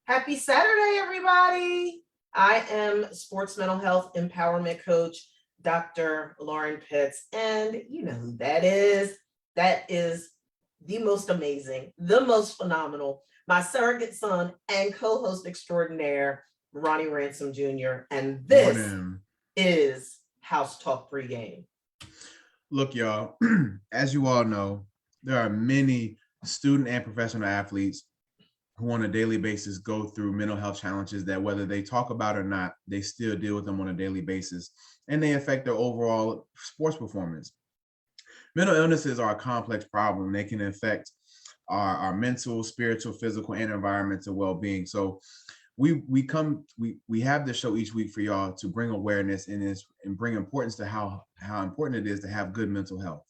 Happy Saturday, everybody. I am sports mental health empowerment coach, Dr. Lauren Pitts, and you know who that is. That is the most amazing, the most phenomenal, my surrogate son and co-host extraordinaire, Ronnie Ransome Jr., and this is House Talk Pregame. Look, y'all, as you all know, there are many student and professional athletes who on a daily basis go through mental health challenges that whether they talk about or not, they still deal with them on a daily basis, and they affect their overall sports performance. Mental illnesses are a complex problem. They can affect our mental, spiritual, physical, and environmental well-being. So we have this show each week for y'all to bring awareness and bring importance to how important it is to have good mental health.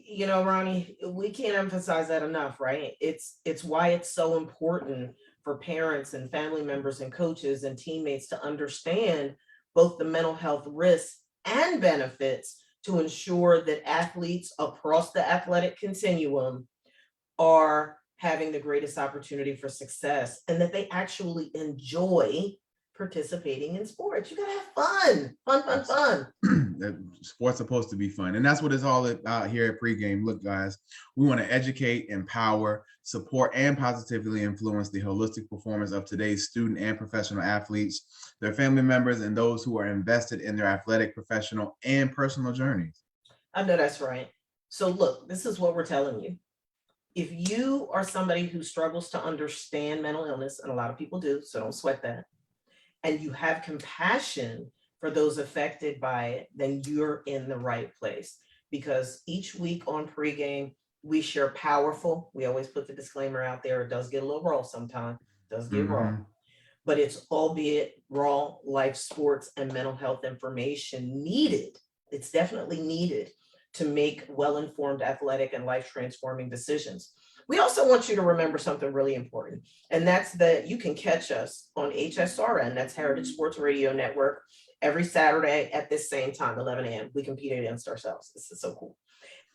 You know, Ronnie, we can't emphasize that enough, right? It's why it's so important for parents and family members and coaches and teammates to understand both the mental health risks and benefits to ensure that athletes across the athletic continuum are having the greatest opportunity for success and that they actually enjoy participating in sports. You gotta have fun. Sports supposed to be fun, and that's what it's all about here at Pregame. Look, guys, we want to educate, empower, support, and positively influence the holistic performance of today's student and professional athletes, their family members, and those who are invested in their athletic, professional, and personal journeys. I know that's right. So look, this is what we're telling you. If you are somebody who struggles to understand mental illness, and a lot of people do, so don't sweat that, and you have compassion for those affected by it, then you're in the right place. Because each week on Pregame, we share powerful, we always put the disclaimer out there, it does get a little raw sometimes, does get raw, but it's albeit raw life, sports, and mental health information needed. It's definitely needed to make well-informed athletic and life-transforming decisions. We also want you to remember something really important, and that's that you can catch us on HSRN, that's Heritage Sports Radio Network, every Saturday at this same time, 11 a.m. We compete against ourselves. This is so cool.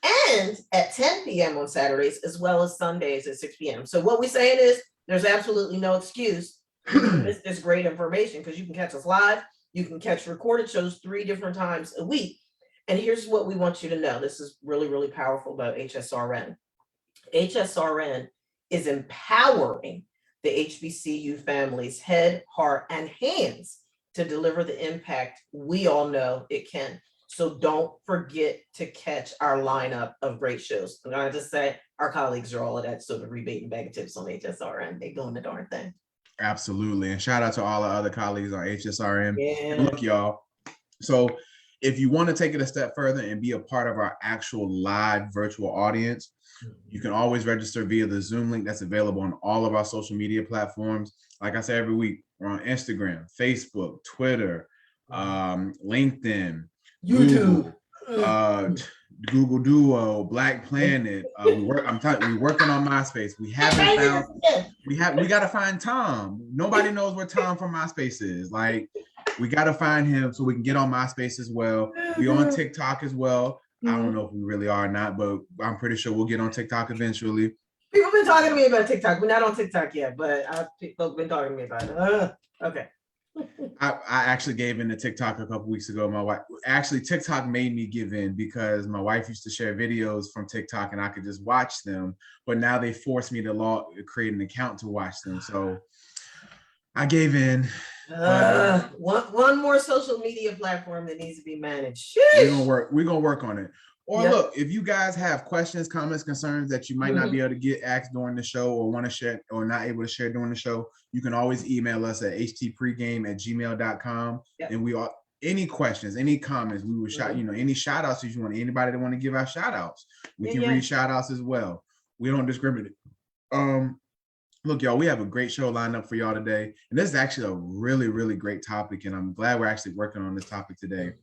And at 10 p.m. on Saturdays, as well as Sundays at 6 p.m. So what we're saying is there's absolutely no excuse to miss this great information, because you can catch us live, you can catch recorded shows 3 different times a week. And here's what we want you to know. This is really, really powerful about HSRN. HSRN is empowering the HBCU families' head, heart, and hands to deliver the impact we all know it can. So don't forget to catch our lineup of great shows. I'm going to just say our colleagues are all of that sort of rebate and bag of tips on HSRN. They're doing the darn thing. Absolutely. And shout out to all our other colleagues on HSRN. Yeah. Look, y'all. So if you want to take it a step further and be a part of our actual live virtual audience, you can always register via the Zoom link that's available on all of our social media platforms. Like I say every week, we're on Instagram, Facebook, Twitter, LinkedIn, YouTube, Google Duo, Black Planet. I'm telling you, we're working on MySpace. We haven't found. We got to find Tom. Nobody knows where Tom from MySpace is. Like, we got to find him so we can get on MySpace as well. We on TikTok as well. I don't know if we really are or not, but I'm pretty sure we'll get on TikTok eventually. People have been talking to me about TikTok. We're not on TikTok yet, but people have been talking to me about it. Okay. I actually gave in to TikTok a couple weeks ago. My wife, actually, TikTok made me give in because my wife used to share videos from TikTok and I could just watch them. But now they forced me to create an account to watch them. So I gave in. One more social media platform that needs to be managed. We're gonna work on it. Or look, if you guys have questions, comments, concerns that you might not be able to get asked during the show or want to share or not able to share during the show, you can always email us at htpregame@gmail.com. And we are any questions, any comments, we will shout, any shout outs if you want, anybody that want to give out shout outs. We can read shout outs as well. We don't discriminate. Look, y'all, we have a great show lined up for y'all today. And this is actually a really, really great topic. And I'm glad we're actually working on this topic today.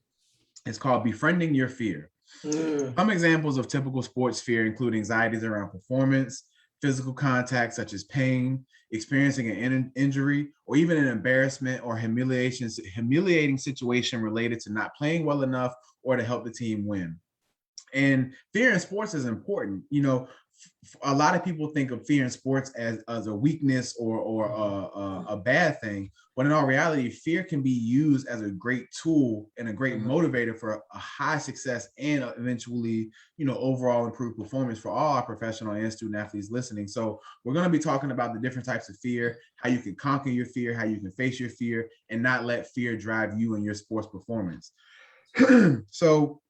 It's called Befriending Your Fear. Some examples of typical sports fear include anxieties around performance, physical contact such as pain, experiencing an injury, or even an embarrassment or humiliating situation related to not playing well enough or to help the team win. And fear in sports is important. a lot of people think of fear in sports as a weakness or a bad thing, but in all reality, fear can be used as a great tool and a great motivator for a high success and eventually, overall improved performance for all our professional and student athletes listening. So we're going to be talking about the different types of fear, how you can conquer your fear, how you can face your fear, and not let fear drive you in your sports performance. So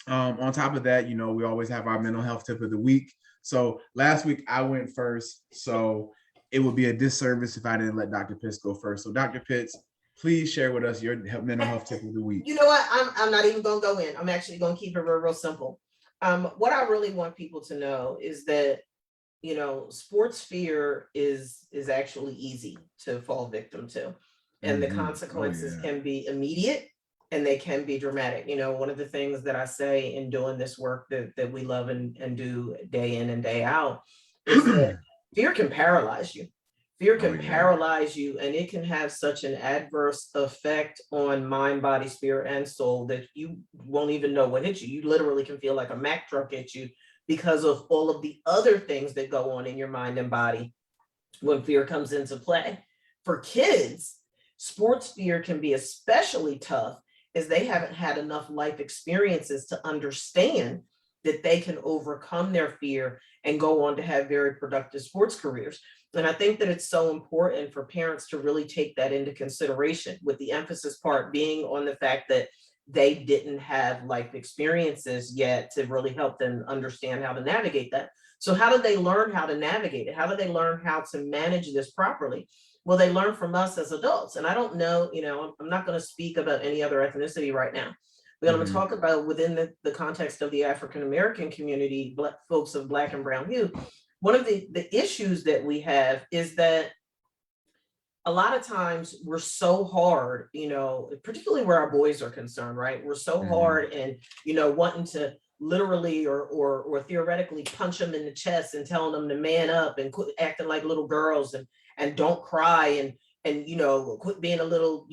on top of that, we always have our mental health tip of the week. So last week I went first, so it would be a disservice if I didn't let Dr. Pitts go first. So Dr. Pitts, please share with us your mental health tip of the week. You know what? I'm not even going to go in. I'm actually going to keep it real simple. What I really want people to know is that, sports fear is actually easy to fall victim to, and the consequences can be immediate. And they can be dramatic. One of the things that I say in doing this work that we love and do day in and day out is that fear can paralyze you. Fear can paralyze you, and it can have such an adverse effect on mind, body, spirit, and soul that you won't even know what hit you. You literally can feel like a Mack truck hit you because of all of the other things that go on in your mind and body when fear comes into play. For kids, sports fear can be especially tough is they haven't had enough life experiences to understand that they can overcome their fear and go on to have very productive sports careers. And I think that it's so important for parents to really take that into consideration, with the emphasis part being on the fact that they didn't have life experiences yet to really help them understand how to navigate that. So how do they learn how to navigate it? How do they learn how to manage this properly? Well, they learn from us as adults. And I don't know, I'm not going to speak about any other ethnicity right now. We're going to talk about within the context of the African-American community, Black folks of Black and brown hue. One of the issues that we have is that a lot of times we're so hard, particularly where our boys are concerned, right? We're so hard and, wanting to literally or theoretically punch them in the chest and telling them to man up and quit acting like little girls and don't cry and quit being a little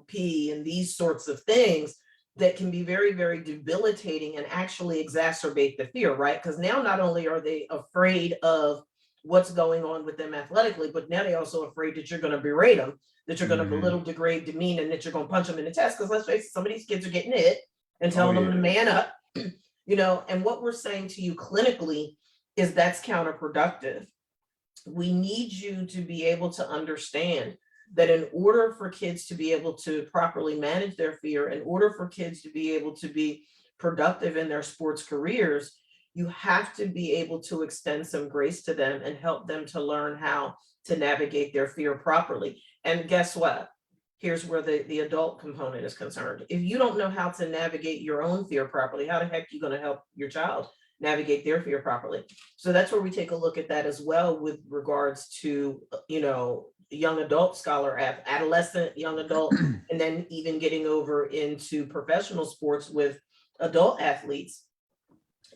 pee and these sorts of things that can be very, very debilitating and actually exacerbate the fear, right? Because now not only are they afraid of what's going on with them athletically, but now they're also afraid that you're going to berate them, that you're going to belittle, degrade, demean, and that you're going to punch them in the chest. Because let's face it, some of these kids are getting hit and telling them to man up, and what we're saying to you clinically is that's counterproductive. We need you to be able to understand that in order for kids to be able to properly manage their fear, in order for kids to be able to be productive in their sports careers, you have to be able to extend some grace to them and help them to learn how to navigate their fear properly. And guess what? Here's where the adult component is concerned. If you don't know how to navigate your own fear properly, how the heck are you going to help your child navigate their fear properly? So that's where we take a look at that as well with regards to, young adult scholar, adolescent, young adult, and then even getting over into professional sports with adult athletes.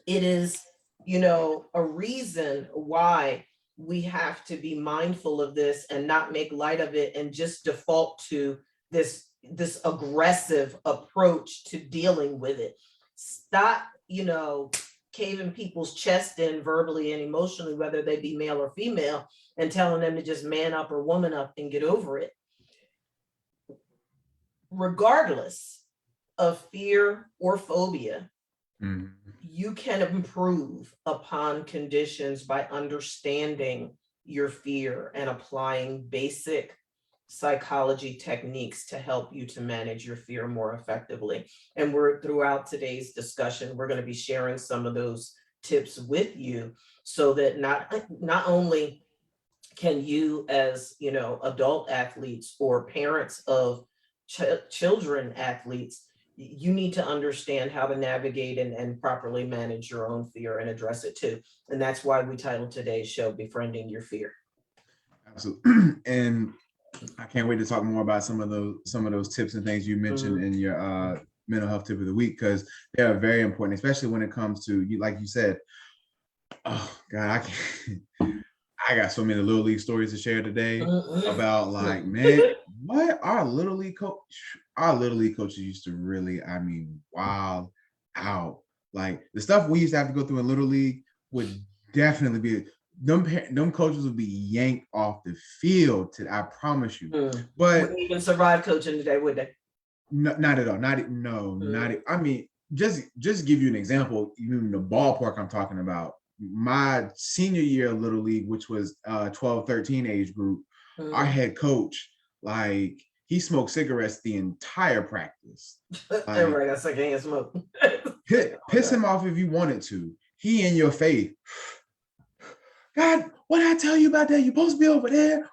It is, a reason why we have to be mindful of this and not make light of it and just default to this aggressive approach to dealing with it. Stop, caving people's chest in verbally and emotionally, whether they be male or female, and telling them to just man up or woman up and get over it. Regardless of fear or phobia, you can improve upon conditions by understanding your fear and applying basic psychology techniques to help you to manage your fear more effectively. And throughout today's discussion, we're going to be sharing some of those tips with you so that not only can you as, adult athletes or parents of children athletes, you need to understand how to navigate and properly manage your own fear and address it too. And that's why we titled today's show, Befriending Your Fear. Absolutely. And I can't wait to talk more about some of those tips and things you mentioned in your mental health tip of the week, because they are very important, especially when it comes to you, like you said. Oh God, I got so many Little League stories to share today about man, what our Little League coaches used to really, wild out. Like the stuff we used to have to go through in Little League would definitely be them coaches will be yanked off the field. I promise you. But wouldn't even survive coaching today, would they? Not at all. I mean, just give you an example. Even the ballpark I'm talking about. My senior year of Little League, which was 12, 13 age group, our head coach, like, he smoked cigarettes the entire practice. Like, Everybody got secondhand smoke. piss him off if you wanted to. He in your face. God, what did I tell you about that? You're supposed to be over there.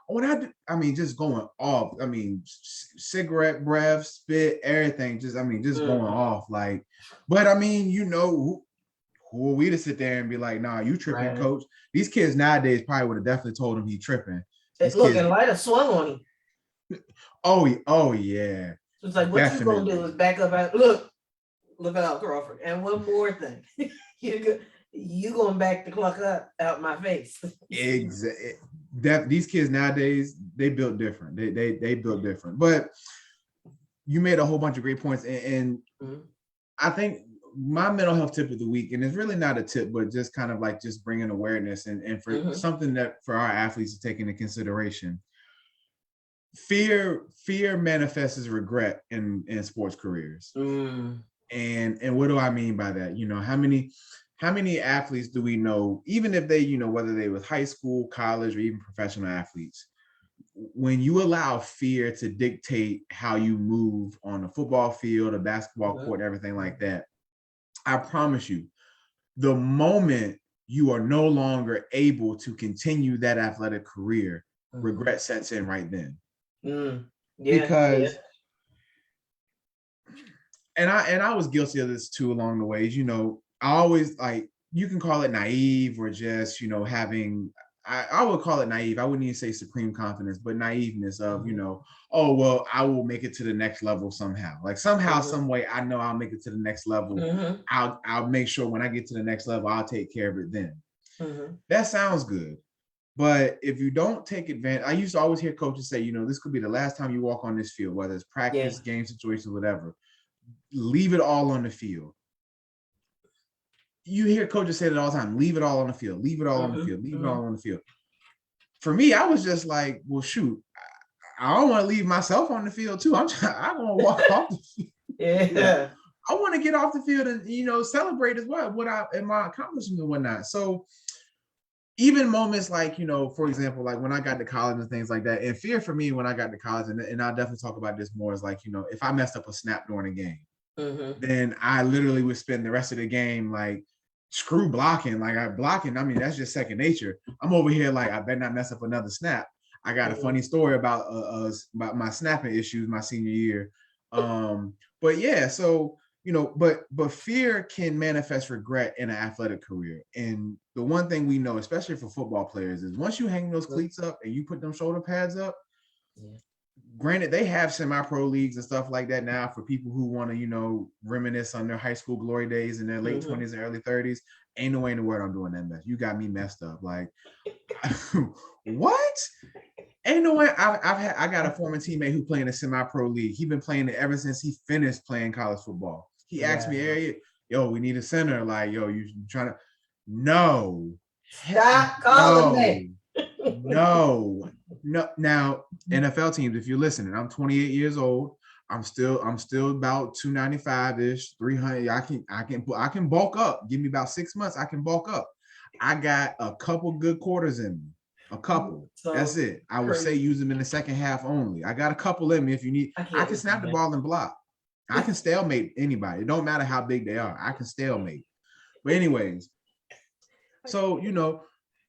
I mean, just going off. I mean, cigarette breath, spit, everything. Just going off. Like, but I mean, who are we to sit there and be like, nah, you tripping, right, coach? These kids nowadays probably would have definitely told him he tripping. And light have swung on him. Oh yeah. So it's like, what definitely. You gonna do is back up out. Look, Lavelle Crawford. And one more thing. You gonna back the clock up out my face. Exactly. These kids nowadays, they built different. They built different. But you made a whole bunch of great points, and I think my mental health tip of the week, and it's really not a tip, but just kind of like just bringing awareness and for something that for our athletes to take into consideration. Fear manifests as regret in sports careers. And what do I mean by that? How many athletes do we know, even if they, whether they was high school, college, or even professional athletes, when you allow fear to dictate how you move on a football field, a basketball court, everything like that, I promise you, the moment you are no longer able to continue that athletic career, regret sets in right then. Because and I was guilty of this too along the ways. I always, like, you can call it naive or just, having, I would call it naive. I wouldn't even say supreme confidence, but naiveness of, oh, well, I will make it to the next level somehow. Like somehow, some way, I know I'll make it to the next level. I'll make sure when I get to the next level, I'll take care of it then. That sounds good. But if you don't take advantage, I used to always hear coaches say, this could be the last time you walk on this field, whether it's practice, game situations, whatever. Leave it all on the field. You hear coaches say that all the time, leave it all on the field, leave it all on the field, leave it all on the field. For me, I was just like, well, shoot, I don't want to leave myself on the field too. I want to walk off the field. Yeah. I want to get off the field and, celebrate as well and my accomplishments and whatnot. So even moments like, for example, like when I got to college and things like that, and fear for me when I got to college, and I'll definitely talk about this more, is like, if I messed up a snap during a game, then I literally would spend the rest of the game like, screw blocking. Like, I mean, that's just second nature. I'm over here like, I better not mess up another snap. I got a funny story about my snapping issues my senior year. But yeah, so but fear can manifest regret in an athletic career. And the one thing we know, especially for football players, is once you hang those cleats up and you put them shoulder pads up, granted, they have semi-pro leagues and stuff like that now for people who want to, reminisce on their high school glory days in their late 20s and early 30s. Ain't no way in the world I'm doing that mess. You got me messed up. Like, what? Ain't no way. I got a former teammate who played in a semi-pro league. He's been playing it ever since he finished playing college football. He asked me, yo, we need a center. Like, yo, you trying to? No. Stop calling me. No. Now, NFL teams, if you're listening, I'm 28 years old. I'm still about 295-ish, 300. I can bulk up. Give me about 6 months. I can bulk up. I got a couple good quarters in me. A couple. So that's it. I would say use them in the second half only. I got a couple in me if you need. I can snap the ball and block. I can stalemate anybody. It don't matter how big they are. I can stalemate. But anyways, so,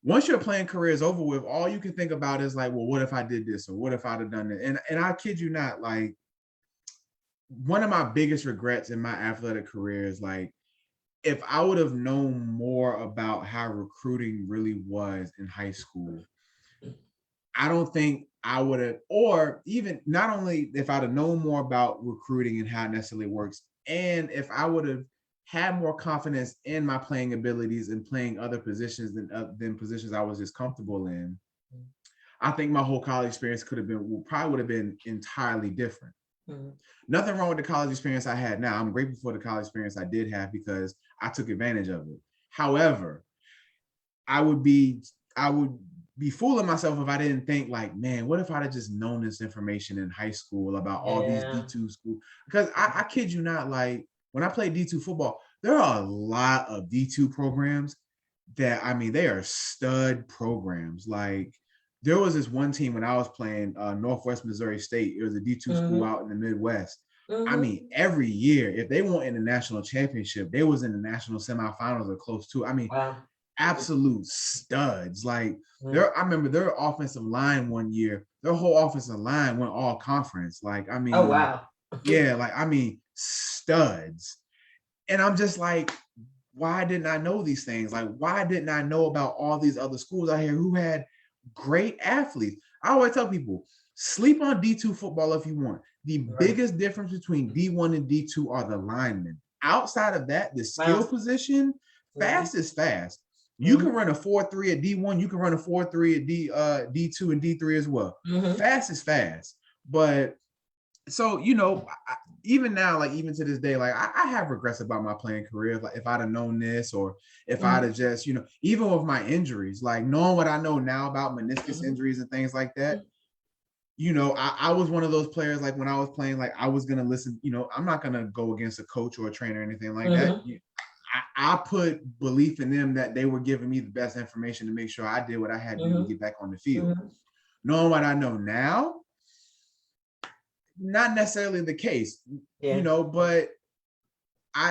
once your playing career is over with, all you can think about is like, well, what if I did this? Or what if I'd have done it? And I kid you not, like, one of my biggest regrets in my athletic career is like, if I would have known more about how recruiting really was in high school, I don't think I would have, or even not only if I'd have known more about recruiting and how it necessarily works, and if I would have had more confidence in my playing abilities and playing other positions than positions I was just comfortable in, I think my whole college experience probably would have been entirely different. Nothing wrong with the college experience I had now. I'm grateful for the college experience I did have because I took advantage of it. However, I would be fooling myself if I didn't think like, man, what if I'd have just known this information in high school about all these D2 schools? Because I kid you not, like when I played D2 football, there are a lot of D2 programs that, I mean, they are stud programs. Like there was this one team when I was playing Northwest Missouri State. It was a D2 school out in the Midwest. I mean, every year, if they weren't in the national championship, they was in the national semifinals or close to. I mean, absolute studs. Like I remember their offensive line one year, their whole offensive line went all conference. Like, I mean, yeah, like, I mean, studs. And I'm just like, why didn't I know these things? Like, why didn't I know about all these other schools out here who had great athletes? I always tell people, sleep on D2 football if you want. The biggest difference between D1 and D2 are the linemen. Outside of that, the skill position, fast is fast. You can run a 4.3 at D1, you can run a 4.3 at D2 and D3 as well. Fast is fast. But so, you know, even now, like even to this day, like I have regrets about my playing career. Like if I'd have known this, or if I'd have just, you know, even with my injuries, like knowing what I know now about meniscus injuries and things like that, you know, I was one of those players, like when I was playing, like I was going to listen, you know, I'm not going to go against a coach or a trainer or anything like that. I put belief in them that they were giving me the best information to make sure I did what I had to do to get back on the field. Knowing what I know now, not necessarily the case, you know, but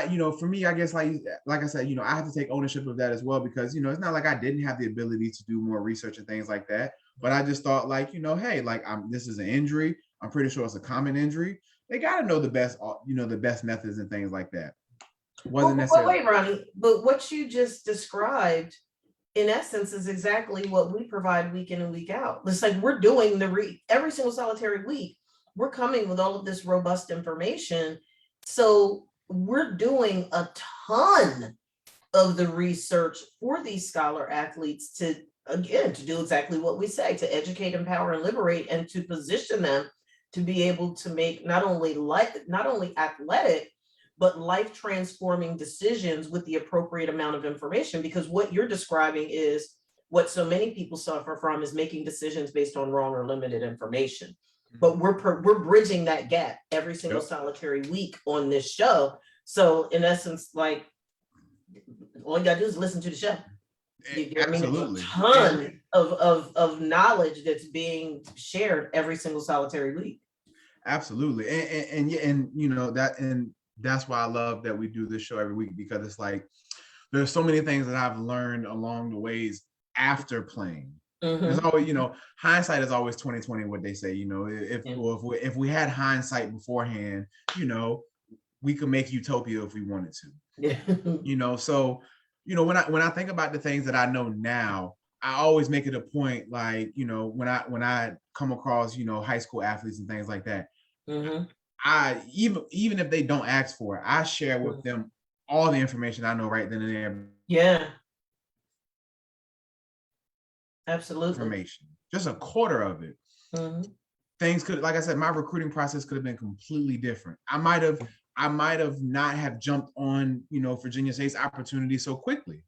you know, for me, I guess like I said, you know, I have to take ownership of that as well, because, you know, it's not like I didn't have the ability to do more research and things like that. But I just thought like, you know, hey, like this is an injury. I'm pretty sure it's a common injury. They got to know the best, you know, the best methods and things like that. Wasn't necessarily. Wait, Ronnie, but what you just described in essence is exactly what we provide week in and week out. It's like we're doing every single solitary week. We're coming with all of this robust information. So we're doing a ton of the research for these scholar athletes to do exactly what we say, to educate, empower, and liberate, and to position them to be able to make not only athletic, but life transforming decisions with the appropriate amount of information. Because what you're describing is what so many people suffer from, is making decisions based on wrong or limited information. But we're bridging that gap every single solitary week on this show. So in essence, like all you gotta do is listen to the show. I mean, a ton of knowledge that's being shared every single solitary week. Absolutely. And you know that, and that's why I love that we do this show every week, because it's like there's so many things that I've learned along the ways after playing. There's always, you know, hindsight is always 20/20, what they say. You know, if we had hindsight beforehand, you know, we could make utopia if we wanted to. You know, so, you know, when I think about the things that I know now, I always make it a point, like, you know, when I come across, you know, high school athletes and things like that, I even if they don't ask for it, I share with them all the information I know right then and there. Yeah. Absolutely. Information, just a quarter of it. Things could, like I said, my recruiting process could have been completely different. I might have not have jumped on, you know, Virginia State's opportunity so quickly,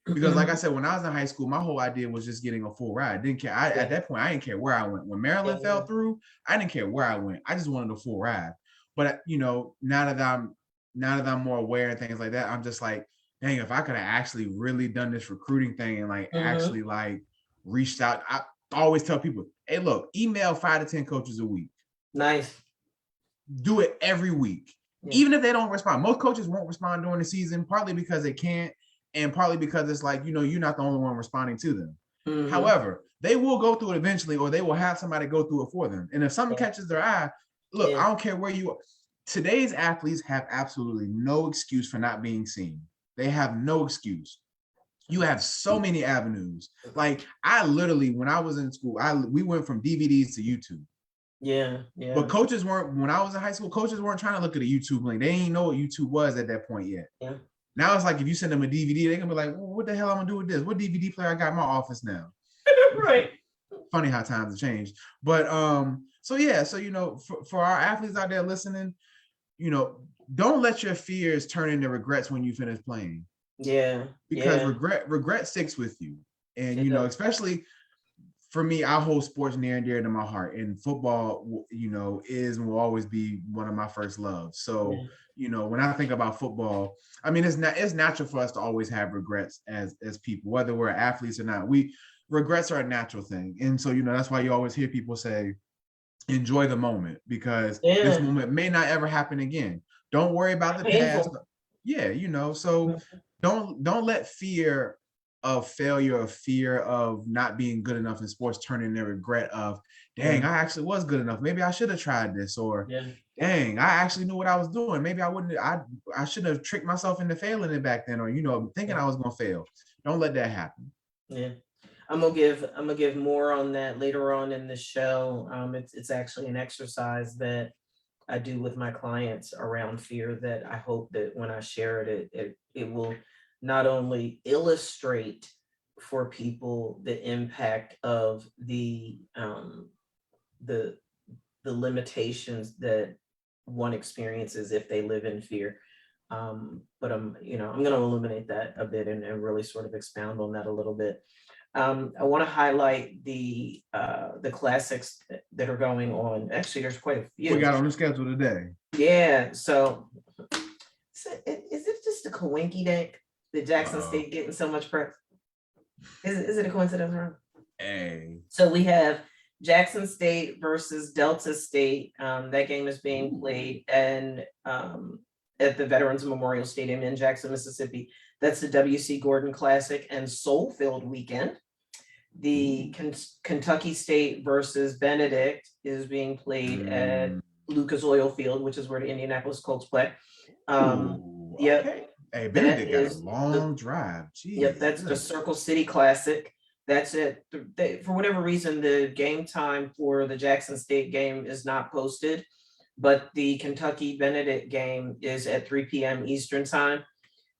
because like I said, when I was in high school, my whole idea was just getting a full ride. Didn't care. At that point, I didn't care where I went. When Maryland fell through, I didn't care where I went. I just wanted a full ride. But you know, now that I'm more aware and things like that, I'm just like, dang, if I could have actually really done this recruiting thing and like actually like reached out. I always tell people, hey, look, email 5 to 10 coaches a week. Nice. Do it every week. Even if they don't respond. Most coaches won't respond during the season, partly because they can't, and partly because it's like, you know, you're not the only one responding to them. However, they will go through it eventually, or they will have somebody go through it for them. And if something catches their eye, look, I don't care where you are. Today's athletes have absolutely no excuse for not being seen. They have no excuse. You have so many avenues. Like I literally, when I was in school, we went from DVDs to YouTube. Yeah. But coaches weren't, when I was in high school, coaches weren't trying to look at a YouTube link. They didn't know what YouTube was at that point yet. Now it's like, if you send them a DVD, they can be like, well, what the hell I'm gonna do with this? What DVD player I got in my office now? Right. Funny how times have changed. But so yeah, so you know, for our athletes out there listening, you know, don't let your fears turn into regrets when you finish playing. Because regret sticks with you. And, It you know, does. especially for me, I hold sports near and dear to my heart, and football, you know, is and will always be one of my first loves. So, Yeah. you know, when I think about football, I mean, it's natural for us to always have regrets as people, whether we're athletes or not. Regrets are a natural thing, and so, you know, that's why you always hear people say, enjoy the moment, because this Yeah. moment may not ever happen again. Don't worry about the past. Painful. Yeah, you know, so don't let fear of failure or fear of not being good enough in sports turn into regret of, dang, Yeah. I actually was good enough. Maybe I should have tried this, or Yeah. dang, I actually knew what I was doing. Maybe I should have tricked myself into failing it back then, or, you know, thinking I was gonna fail. Don't let that happen. Yeah. I'm gonna give more on that later on in the show. It's actually an exercise that I do with my clients around fear that I hope that when I share it, it will not only illustrate for people the impact of the the limitations that one experiences if they live in fear. But I'm going to illuminate that a bit and really sort of expound on that a little bit. I want to highlight the classics that are going on. Actually, there's quite a few. We got on the schedule today. Yeah. So, is it just a coinky dink that Jackson Uh-oh. State getting so much press? Is it a coincidence, Ron? Hey. So we have Jackson State versus Delta State. That game is being played and at the Veterans Memorial Stadium in Jackson, Mississippi. That's the W.C. Gordon Classic and Soul-filled weekend. The Kentucky State versus Benedict is being played at Lucas Oil Field, which is where the Indianapolis Colts play. Yep. Okay. Hey, Benedict got a long drive. Jeez, yep, that's the Circle City Classic. That's it. For whatever reason, the game time for the Jackson State game is not posted, but the Kentucky Benedict game is at 3 p.m. Eastern time.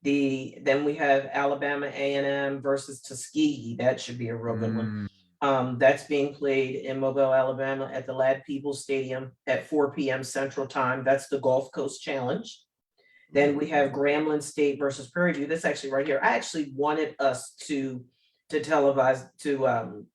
Then we have Alabama A&M versus Tuskegee. That should be a real good one. That's being played in Mobile, Alabama at the Ladd Peebles Stadium at 4 p.m. Central Time. That's the Gulf Coast Challenge. Then we have Grambling State versus Prairie View. That's actually right here. I actually wanted us to televise to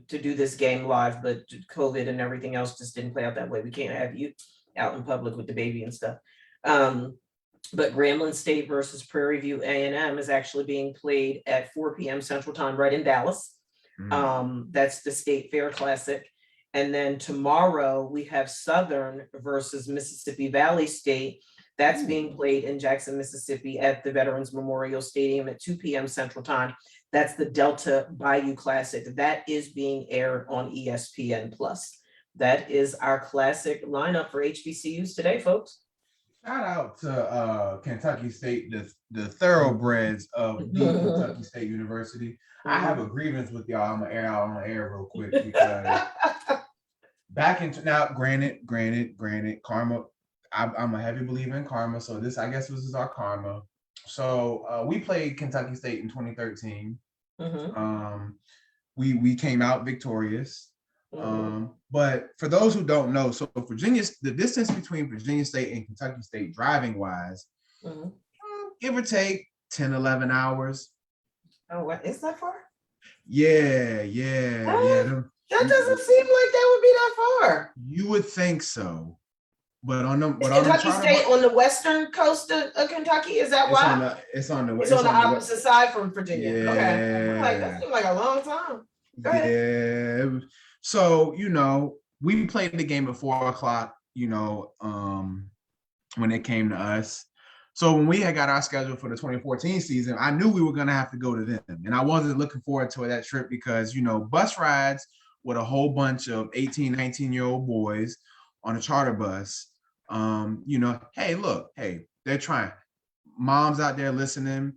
do this game live, but COVID and everything else just didn't play out that way. We can't have you out in public with the baby and stuff. But Grambling State versus Prairie View A&M is actually being played at 4 p.m. Central Time right in Dallas. That's the State Fair Classic. And then tomorrow we have Southern versus Mississippi Valley State. That's being played in Jackson, Mississippi at the Veterans Memorial Stadium at 2 p.m. Central Time. That's the Delta Bayou Classic. That is being aired on ESPN Plus. That is our classic lineup for HBCUs today, folks. Shout out to Kentucky State, the thoroughbreds of the Kentucky State University. I have a grievance with y'all. I'm gonna air out on air real quick because back into now, granted, karma. I'm a heavy believer in karma, so this, I guess, this is our karma. So we played Kentucky State in 2013. We came out victorious. But for those who don't know, so the distance between Virginia State and Kentucky State driving wise, give or take 10, 11 hours. Oh, what? Is that far? Yeah. That doesn't seem like that would be that far. You would think so. But on the Kentucky State on the western coast of Kentucky, is that why? It's on the opposite side from Virginia. Yeah. Okay. Like that seems like a long time. Go ahead. Yeah. So, we played the game at 4:00, when it came to us. So when we had got our schedule for the 2014 season, I knew we were going to have to go to them. And I wasn't looking forward to that trip because, bus rides with a whole bunch of 18, 19-year-old boys on a charter bus, hey, they're trying. Moms out there listening,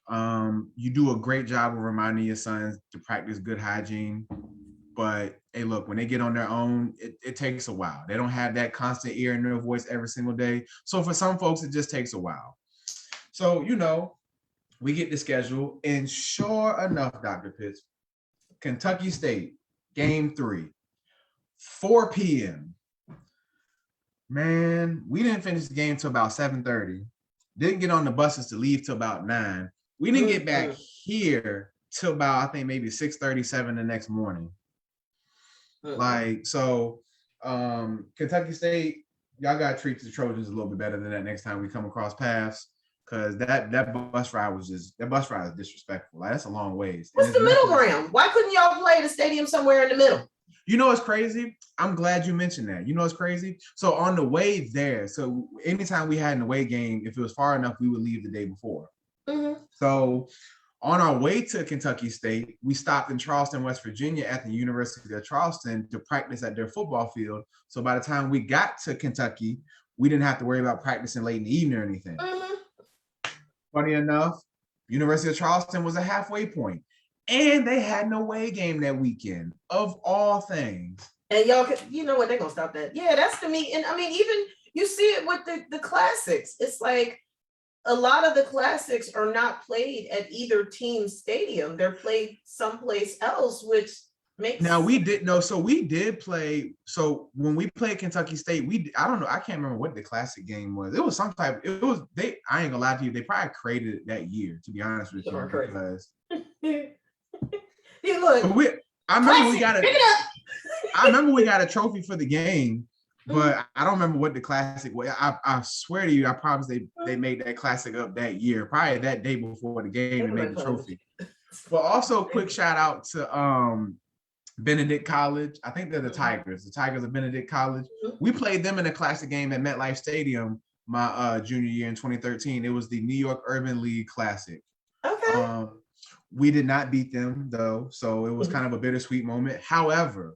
you do a great job of reminding your sons to practice good hygiene. But hey, look, when they get on their own, it takes a while. They don't have that constant ear in their voice every single day. So for some folks, it just takes a while. So, we get the schedule, and sure enough, Dr. Pitts, Kentucky State, game 3, 4 p.m. Man, we didn't finish the game till about 7:30. Didn't get on the buses to leave till about 9. We didn't get back here till about, I think, maybe 6:37 the next morning. Like, so Kentucky State, y'all gotta treat the Trojans a little bit better than that next time we come across paths. Cause that bus ride is disrespectful. Like, that's a long ways. What's the middle ground? Why couldn't y'all play at a stadium somewhere in the middle? You know what's crazy? I'm glad you mentioned that. You know what's crazy? So on the way there, so anytime we had an away game, if it was far enough, we would leave the day before. So on our way to Kentucky State, we stopped in Charleston, West Virginia at the University of Charleston to practice at their football field. So by the time we got to Kentucky, we didn't have to worry about practicing late in the evening or anything. Funny enough, University of Charleston was a halfway point. And they had an away game that weekend, of all things. And y'all, you know what? They're going to stop that. Yeah, that's the meat. And I mean, even you see it with the classics. It's like a lot of the classics are not played at either team's stadium. They're played someplace else, which makes now we did know. So we did play. So when we played Kentucky State, I don't know. I can't remember what the classic game was. It was some type. It was I ain't gonna lie to you. They probably created it that year. To be honest with you, because hey, look. I remember we got a trophy for the game, but I don't remember what the classic was. I swear to you, I promise they made that classic up that year, probably that day before the game, and made the trophy. But also, quick shout out to Benedict College. I think they're the Tigers. The Tigers of Benedict College. We played them in a classic game at MetLife Stadium my junior year in 2013. It was the New York Urban League Classic. Okay. We did not beat them though, so it was kind of a bittersweet moment. However,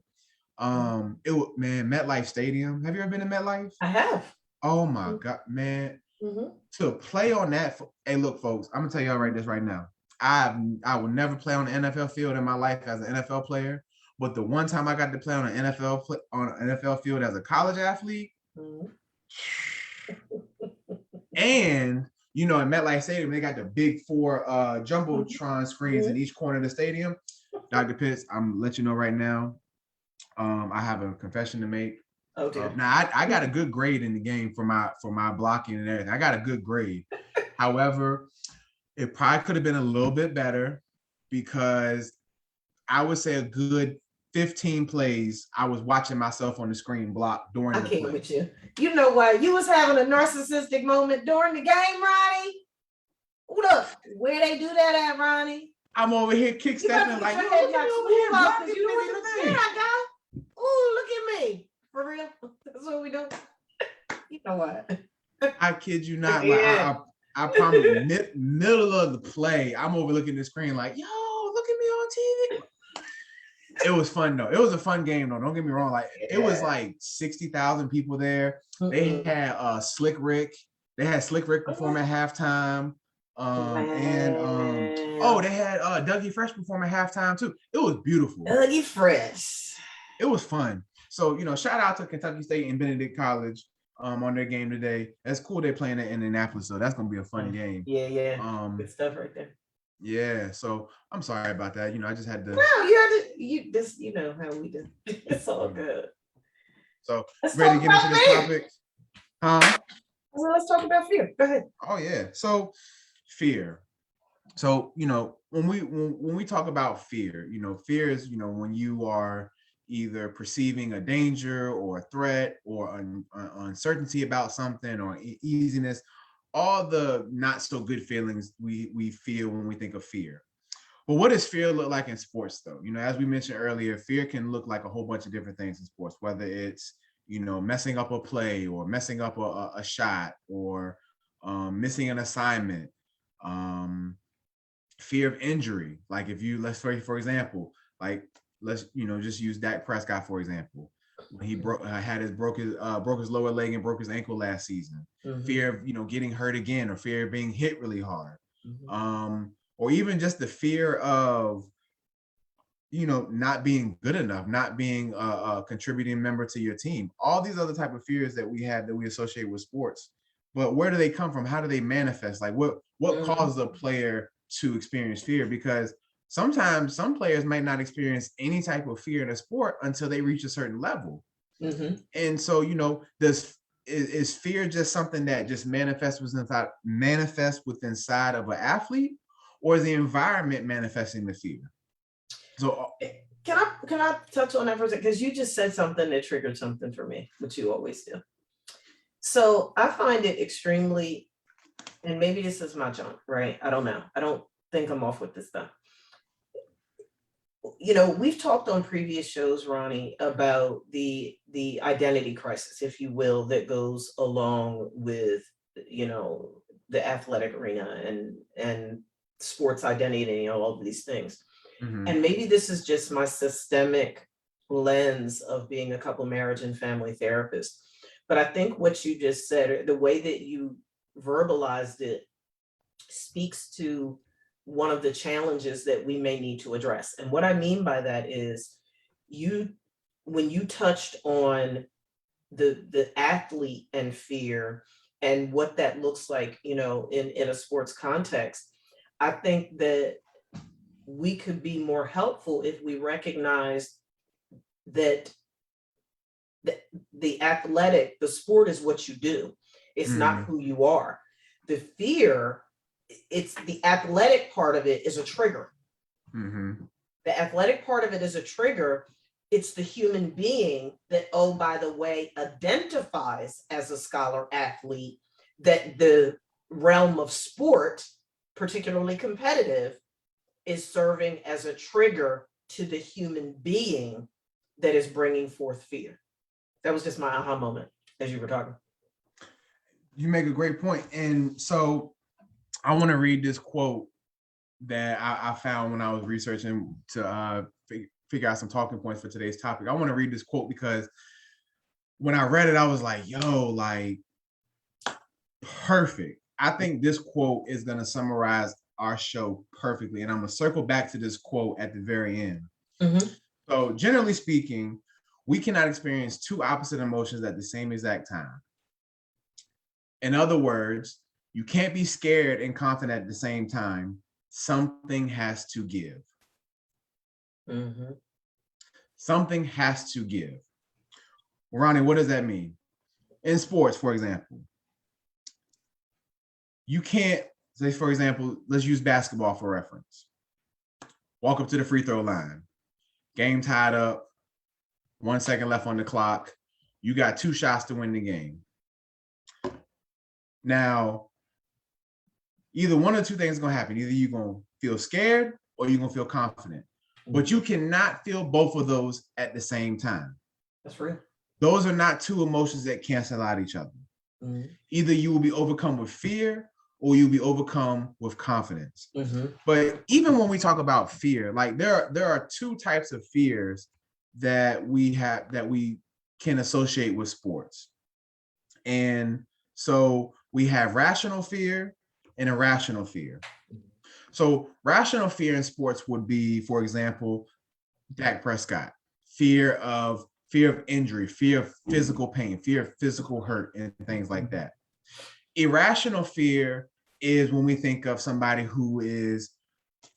MetLife Stadium. Have you ever been to MetLife? I have. Oh my God, man. To play on that. Hey, look, folks, I'm gonna tell y'all this right now. I will never play on the NFL field in my life as an NFL player, but the one time I got to play on an NFL field as a college athlete, and you know, in MetLife Stadium, they got the big 4 jumbotron screens in each corner of the stadium. Dr. Pitts, I'm gonna let you know right now. I have a confession to make. Oh, dear. Now I got a good grade in the game for my blocking and everything. I got a good grade. However, it probably could have been a little bit better, because I would say a good 15 plays, I was watching myself on the screen block during the play. With you. You know why? You was having a narcissistic moment during the game, Ronnie. Look, where they do that at, Ronnie? I'm over here kick stepping like, look at me over here blocking, doing the thing. I go. Ooh, look at me. For real? That's what we do. You know what? I kid you not. Like, I promise, middle of the play, I'm over looking at the screen like, yo, look at me on TV. It was fun though. It was a fun game though. Don't get me wrong. Like, it was like 60,000 people there. They had Slick Rick. They had Slick Rick perform at halftime. They had Dougie Fresh perform at halftime too. It was beautiful. Dougie Fresh. It was fun. So, you know, shout out to Kentucky State and Benedict College on their game today. That's cool. They're playing at Indianapolis, so that's gonna be a fun game. Yeah. Good stuff right there. Yeah. So I'm sorry about that. You know, I just had to. No, you know how we do. It's all good. So ready to get into this topic? So let's talk about fear. Go ahead. Oh yeah. So fear. So, you know, when we talk about fear, you know, fear is, you know, when you are either perceiving a danger or a threat or uncertainty about something or easiness, all the not so good feelings we feel when we think of fear. But what does fear look like in sports though? You know, as we mentioned earlier, fear can look like a whole bunch of different things in sports, whether it's, you know, messing up a play or messing up a shot or missing an assignment, fear of injury. Like if you, let's say, for example, like let's, you know, just use Dak Prescott, for example. When he broke his lower leg and broke his ankle last season. Fear of, you know, getting hurt again, or fear of being hit really hard. Or even just the fear of, you know, not being good enough, not being a contributing member to your team. All these other type of fears that we associate with sports. But where do they come from? How do they manifest? Like what causes a player to experience fear? Because sometimes some players might not experience any type of fear in a sport until they reach a certain level. And so, you know, is fear just something that just manifests within inside of an athlete? or is the environment manifesting the fear? So can I touch on that for a second? Because you just said something that triggered something for me, which you always do. So I find it extremely, and maybe this is my junk, right? I don't know. I don't think I'm off with this stuff. You know, we've talked on previous shows, Ronnie, about the identity crisis, if you will, that goes along with, you know, the athletic arena and sports identity and all of these things. And maybe this is just my systemic lens of being a couple marriage and family therapist. But I think what you just said, the way that you verbalized it, speaks to one of the challenges that we may need to address. And what I mean by that is when you touched on the athlete and fear and what that looks like, you know, in a sports context, I think that we could be more helpful if we recognize that the sport is what you do. It's not who you are. The fear, it's the athletic part of it is a trigger. The athletic part of it is a trigger. It's the human being that, oh, by the way, identifies as a scholar athlete, that the realm of sport, particularly competitive, is serving as a trigger to the human being that is bringing forth fear. That was just my aha moment as you were talking. You make a great point. And so I want to read this quote that I found when I was researching to figure out some talking points for today's topic. I want to read this quote because when I read it, I was like, yo, like, perfect. I think this quote is going to summarize our show perfectly. And I'm going to circle back to this quote at the very end. So generally speaking, we cannot experience two opposite emotions at the same exact time. In other words, you can't be scared and confident at the same time. Something has to give. Something has to give. Ronnie, what does that mean? In sports, for example, you can't say, for example, let's use basketball for reference. Walk up to the free throw line. Game tied up. 1 second left on the clock. You got 2 shots to win the game. Now, either one or two things is going to happen. Either you're going to feel scared or you're going to feel confident. But you cannot feel both of those at the same time. That's real. Those are not two emotions that cancel out each other. Either you will be overcome with fear or you'll be overcome with confidence. But even when we talk about fear, like there are two types of fears that we have, that we can associate with sports. And so we have rational fear and irrational fear. So rational fear in sports would be, for example, Dak Prescott, fear of injury, fear of physical pain, fear of physical hurt, and things like that. Irrational fear is when we think of somebody who is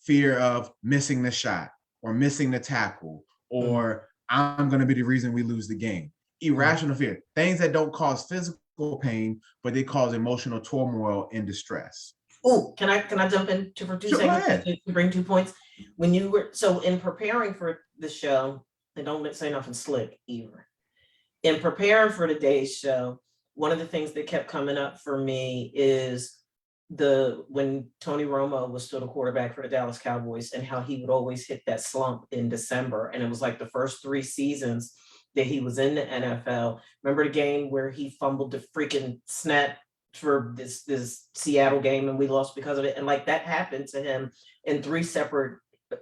fear of missing the shot or missing the tackle, or I'm going to be the reason we lose the game. Irrational fear, things that don't cause physical pain, but they cause emotional turmoil and distress. Oh, can I jump in for 2 seconds to bring 2 points? When you were, so in preparing for the show, and don't say nothing slick either. In preparing for today's show, one of the things that kept coming up for me is when Tony Romo was still the quarterback for the Dallas Cowboys, and how he would always hit that slump in December. And it was like the first 3 seasons that he was in the NFL. Remember the game where he fumbled the freaking snap for this Seattle game and we lost because of it? And like that happened to him in 3 separate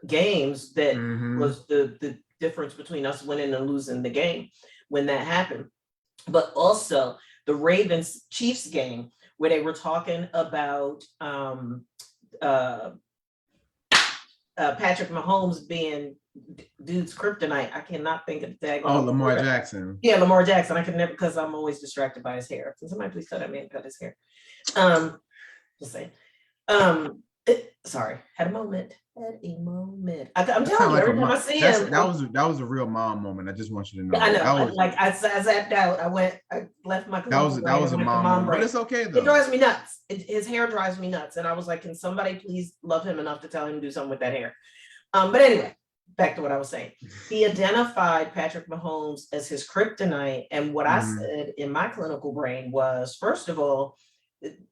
games. That was the difference between us winning and losing the game when that happened. But also the Ravens Chiefs game where they were talking about Patrick Mahomes being dude's kryptonite. I cannot think of the tag. Oh, Lamar Jackson. Yeah, Lamar Jackson. I can never, because I'm always distracted by his hair. Can somebody please tell that man cut his hair? Just saying. Sorry, had a moment. I'm That telling sounds you, like a every time mom. I see him, That was a real mom moment. I just want you to know I know. that was I zapped out. I left my clinical that brain was and a went to mom mom moment. But brain. it's okay It though. drives me nuts. His hair drives me nuts. And I was like, can somebody please love him enough to tell him to do something with that hair? But anyway, back to what I was saying. He identified Patrick Mahomes as his kryptonite. And what I said in my clinical brain was, first of all,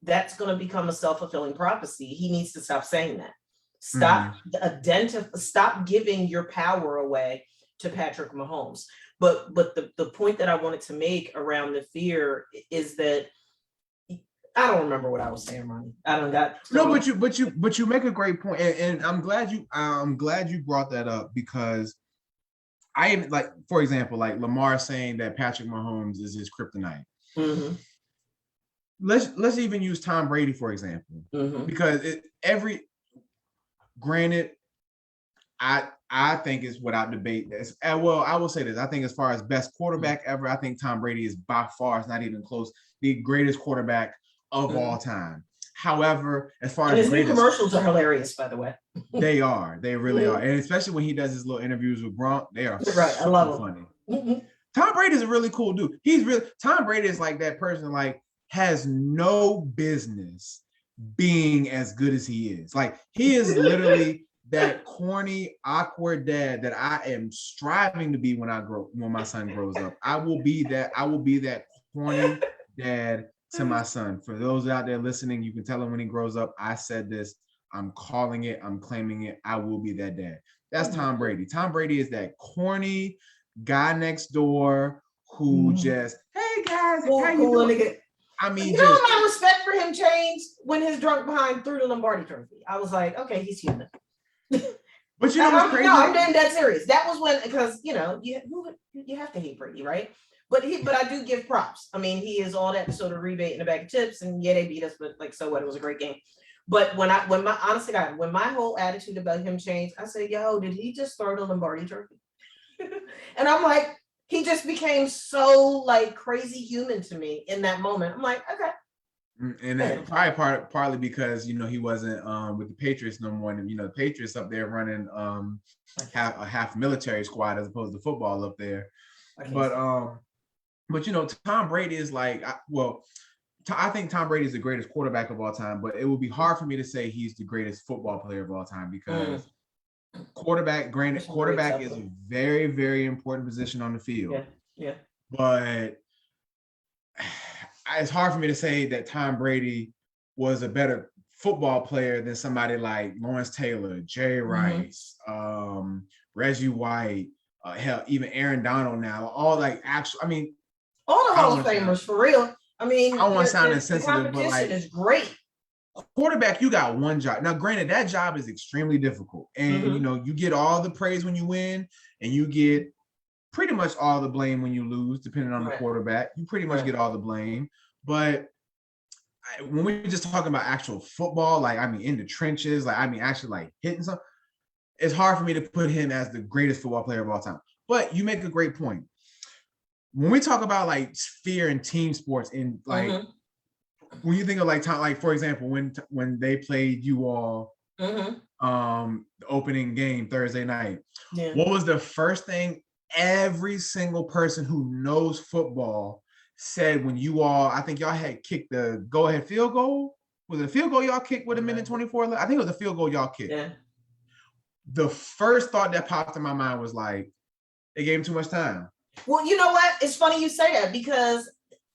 that's going to become a self-fulfilling prophecy. He needs to stop saying that. Stop giving your power away to Patrick Mahomes. But the point that I wanted to make around the fear is that I don't remember what I was saying, Ronnie. I don't got no, but you make a great point, and I'm glad you brought that up, because I even, like, for example, like Lamar saying that Patrick Mahomes is his kryptonite. Mm-hmm. Let's even use Tom Brady for example, because granted, I think it's without debate. Well, I will say this. I think as far as best quarterback ever, I think Tom Brady is by far, it's not even close, the greatest quarterback of all time. However, as far and as his new commercials are hilarious, by the way. They really are. And especially when he does his little interviews with Gronk, they are right. I love funny. Tom Brady is a really cool dude. Tom Brady is like that person, like, has no business being as good as he is. Like, he is literally that corny, awkward dad that I am striving to be when my son grows up. I will be that corny dad to my son. For those out there listening, you can tell him when he grows up, I said this, I'm calling it, I'm claiming it, I will be that dad. That's Tom Brady. Tom Brady is that corny guy next door who just, hey guys, how you doing? I mean, my respect for him changed when his drunk behind threw the Lombardi trophy. I was like, okay, he's human. But you know what's crazy? No, I'm being dead serious. That was when, because you have to hate Brady, right? But I do give props. I mean, he is all that sort of rebate in a bag of chips, and yeah, they beat us, but like, so what? It was a great game. But when my whole attitude about him changed, I said, yo, did he just throw the Lombardi trophy? And I'm like, he just became so like crazy human to me in that moment. I'm like, okay. And then probably partly because he wasn't with the Patriots no more, and the Patriots up there running half military squad as opposed to football up there. But Tom Brady is like, I think Tom Brady is the greatest quarterback of all time, but it would be hard for me to say he's the greatest football player of all time, because quarterback is a very, very important position on the field. Yeah. But it's hard for me to say that Tom Brady was a better football player than somebody like Lawrence Taylor, Jerry Rice, Reggie White, hell, even Aaron Donald now. All like actual, all the Hall of Famers for real. I don't want to sound insensitive, but like, is great. Quarterback, you got one job. Now, granted, that job is extremely difficult, and you get all the praise when you win, and you get pretty much all the blame when you lose, depending on the quarterback. You pretty much get all the blame. But when we're just talking about actual football, like, in the trenches, like, actually like hitting something, it's hard for me to put him as the greatest football player of all time. But you make a great point. When we talk about like fear in team sports, in like, when you think of like Tom, like for example, when they played you all, the opening game Thursday night, what was the first thing every single person who knows football said when you all, I think y'all had kicked the go-ahead field goal? Was it a field goal y'all kicked with a minute 24 left? I think it was a field goal y'all kicked. Yeah. The first thought that popped in my mind was like, they gave him too much time. Well, you know what? It's funny you say that, because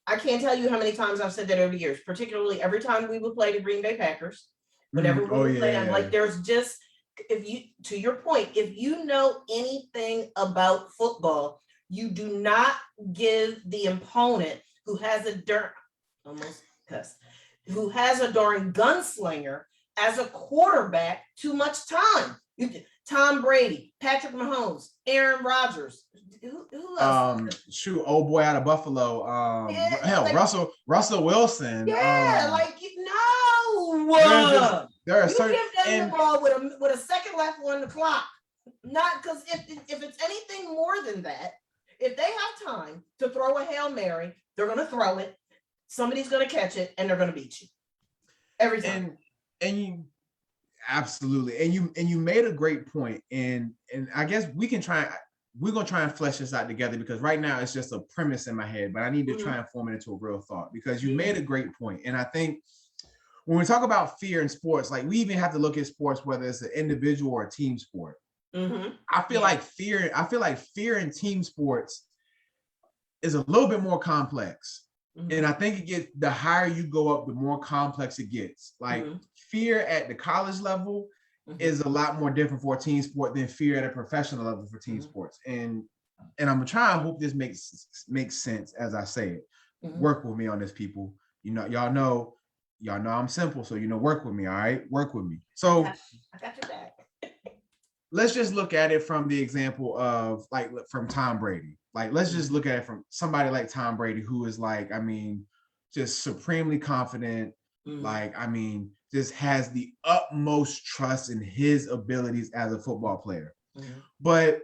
I can't tell you how many times I've said that over the years, particularly every time we would play the Green Bay Packers. Whenever we would play them, like, there's just, to your point, if you know anything about football, you do not give the opponent who has a darn gunslinger as a quarterback too much time. Tom Brady, Patrick Mahomes, Aaron Rodgers. Who else? Old boy out of Buffalo. Russell Wilson. No. There are you certain, give them the ball with a second left on the clock. Not because if it's anything more than that, if they have time to throw a Hail Mary, they're going to throw it. Somebody's going to catch it, and they're going to beat you every time. And Absolutely. And you made a great point. And I guess we're gonna try and flesh this out together, because right now it's just a premise in my head, but I need to try and form it into a real thought, because you made a great point. And I think when we talk about fear in sports, like we even have to look at sports, whether it's an individual or a team sport. I feel like fear in team sports is a little bit more complex. And I think it gets, the higher you go up, the more complex it gets. Like fear at the college level is a lot more different for a team sport than fear at a professional level for team sports. And I'm gonna try and hope this makes sense as I say it. Work with me on this, people. You know, y'all know I'm simple, so work with me. All right, work with me. So I got your back. Let's just look at it from the example of like from Tom Brady. Like, let's just look at it from somebody like Tom Brady, who is like, I mean, just supremely confident. Like, I mean, just has the utmost trust in his abilities as a football player. But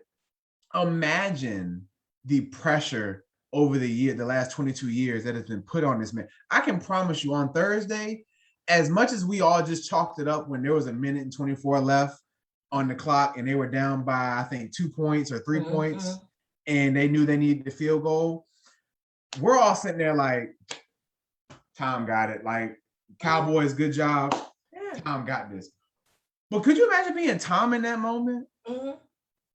imagine the pressure over the last 22 years that has been put on this man. I can promise you on Thursday, as much as we all just chalked it up when there was 1:24 left on the clock and they were down by, I think, 2 points or 3 points, and they knew they needed the field goal, we're all sitting there like, Tom got it. Like, Cowboys, good job. Tom got this. But could you imagine being Tom in that moment?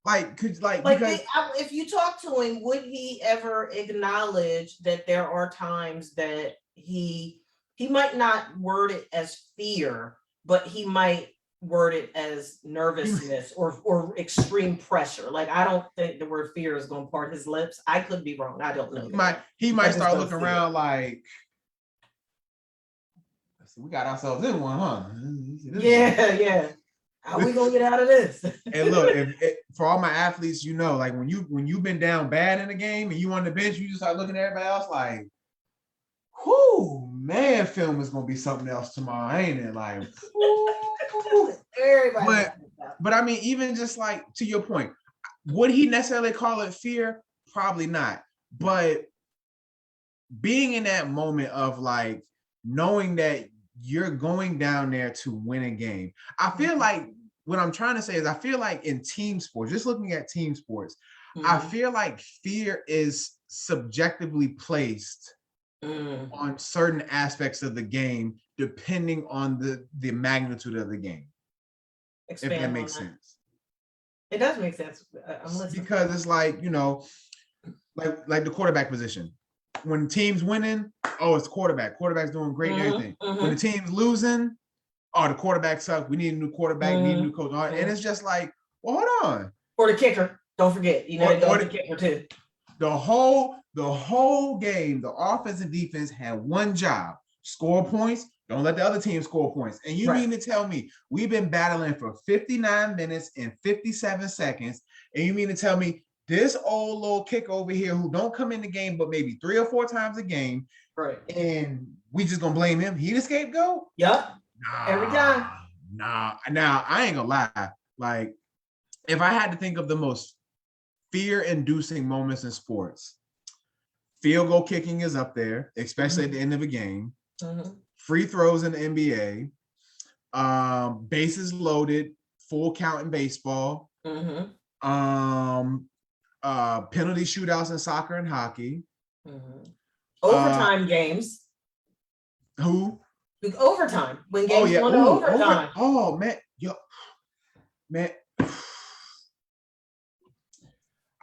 Like, because if you talk to him, would he ever acknowledge that there are times that he might not word it as fear, but he might word it as nervousness or extreme pressure? Like, I don't think the word fear is going to part his lips. I could be wrong. I don't know. He might start looking around like, we got ourselves in one, huh? Yeah. How we gonna get out of this? And look, for all my athletes, like when you've been down bad in a game and you on the bench, you just start looking at everybody else like, whoo, man, film is gonna be something else tomorrow, ain't it? Like, everybody. But I mean, even just like to your point, would he necessarily call it fear? Probably not. But being in that moment of like knowing that you're going down there to win a game, I feel like what I'm trying to say is I feel like in team sports, just looking at team sports, I feel like fear is subjectively placed on certain aspects of the game depending on the magnitude of the game. Expand if that makes sense. It does make sense. I'm listening. Because it's like, like the quarterback position. When the team's winning, oh, it's quarterback. Quarterback's doing great and everything. When the team's losing, oh, the quarterback sucks. We need a new quarterback. We need a new coach. And it's just like, well, hold on. Or the kicker. Don't forget. Or the kicker too. The whole game, the offense and defense had one job: score points. Don't let the other team score points. And you mean to tell me we've been battling for 59 minutes and 57 seconds, and you mean to tell me this old little kicker over here who don't come in the game but maybe 3 or 4 times a game, and we just gonna blame him? He the scapegoat? Yep. Every time. Nah. Now I ain't gonna lie. Like, if I had to think of the most fear-inducing moments in sports, field goal kicking is up there, especially at the end of a game. Free throws in the NBA, bases loaded, full count in baseball, penalty shootouts in soccer and hockey, overtime games. Who? Overtime, when games went to overtime. Oh man,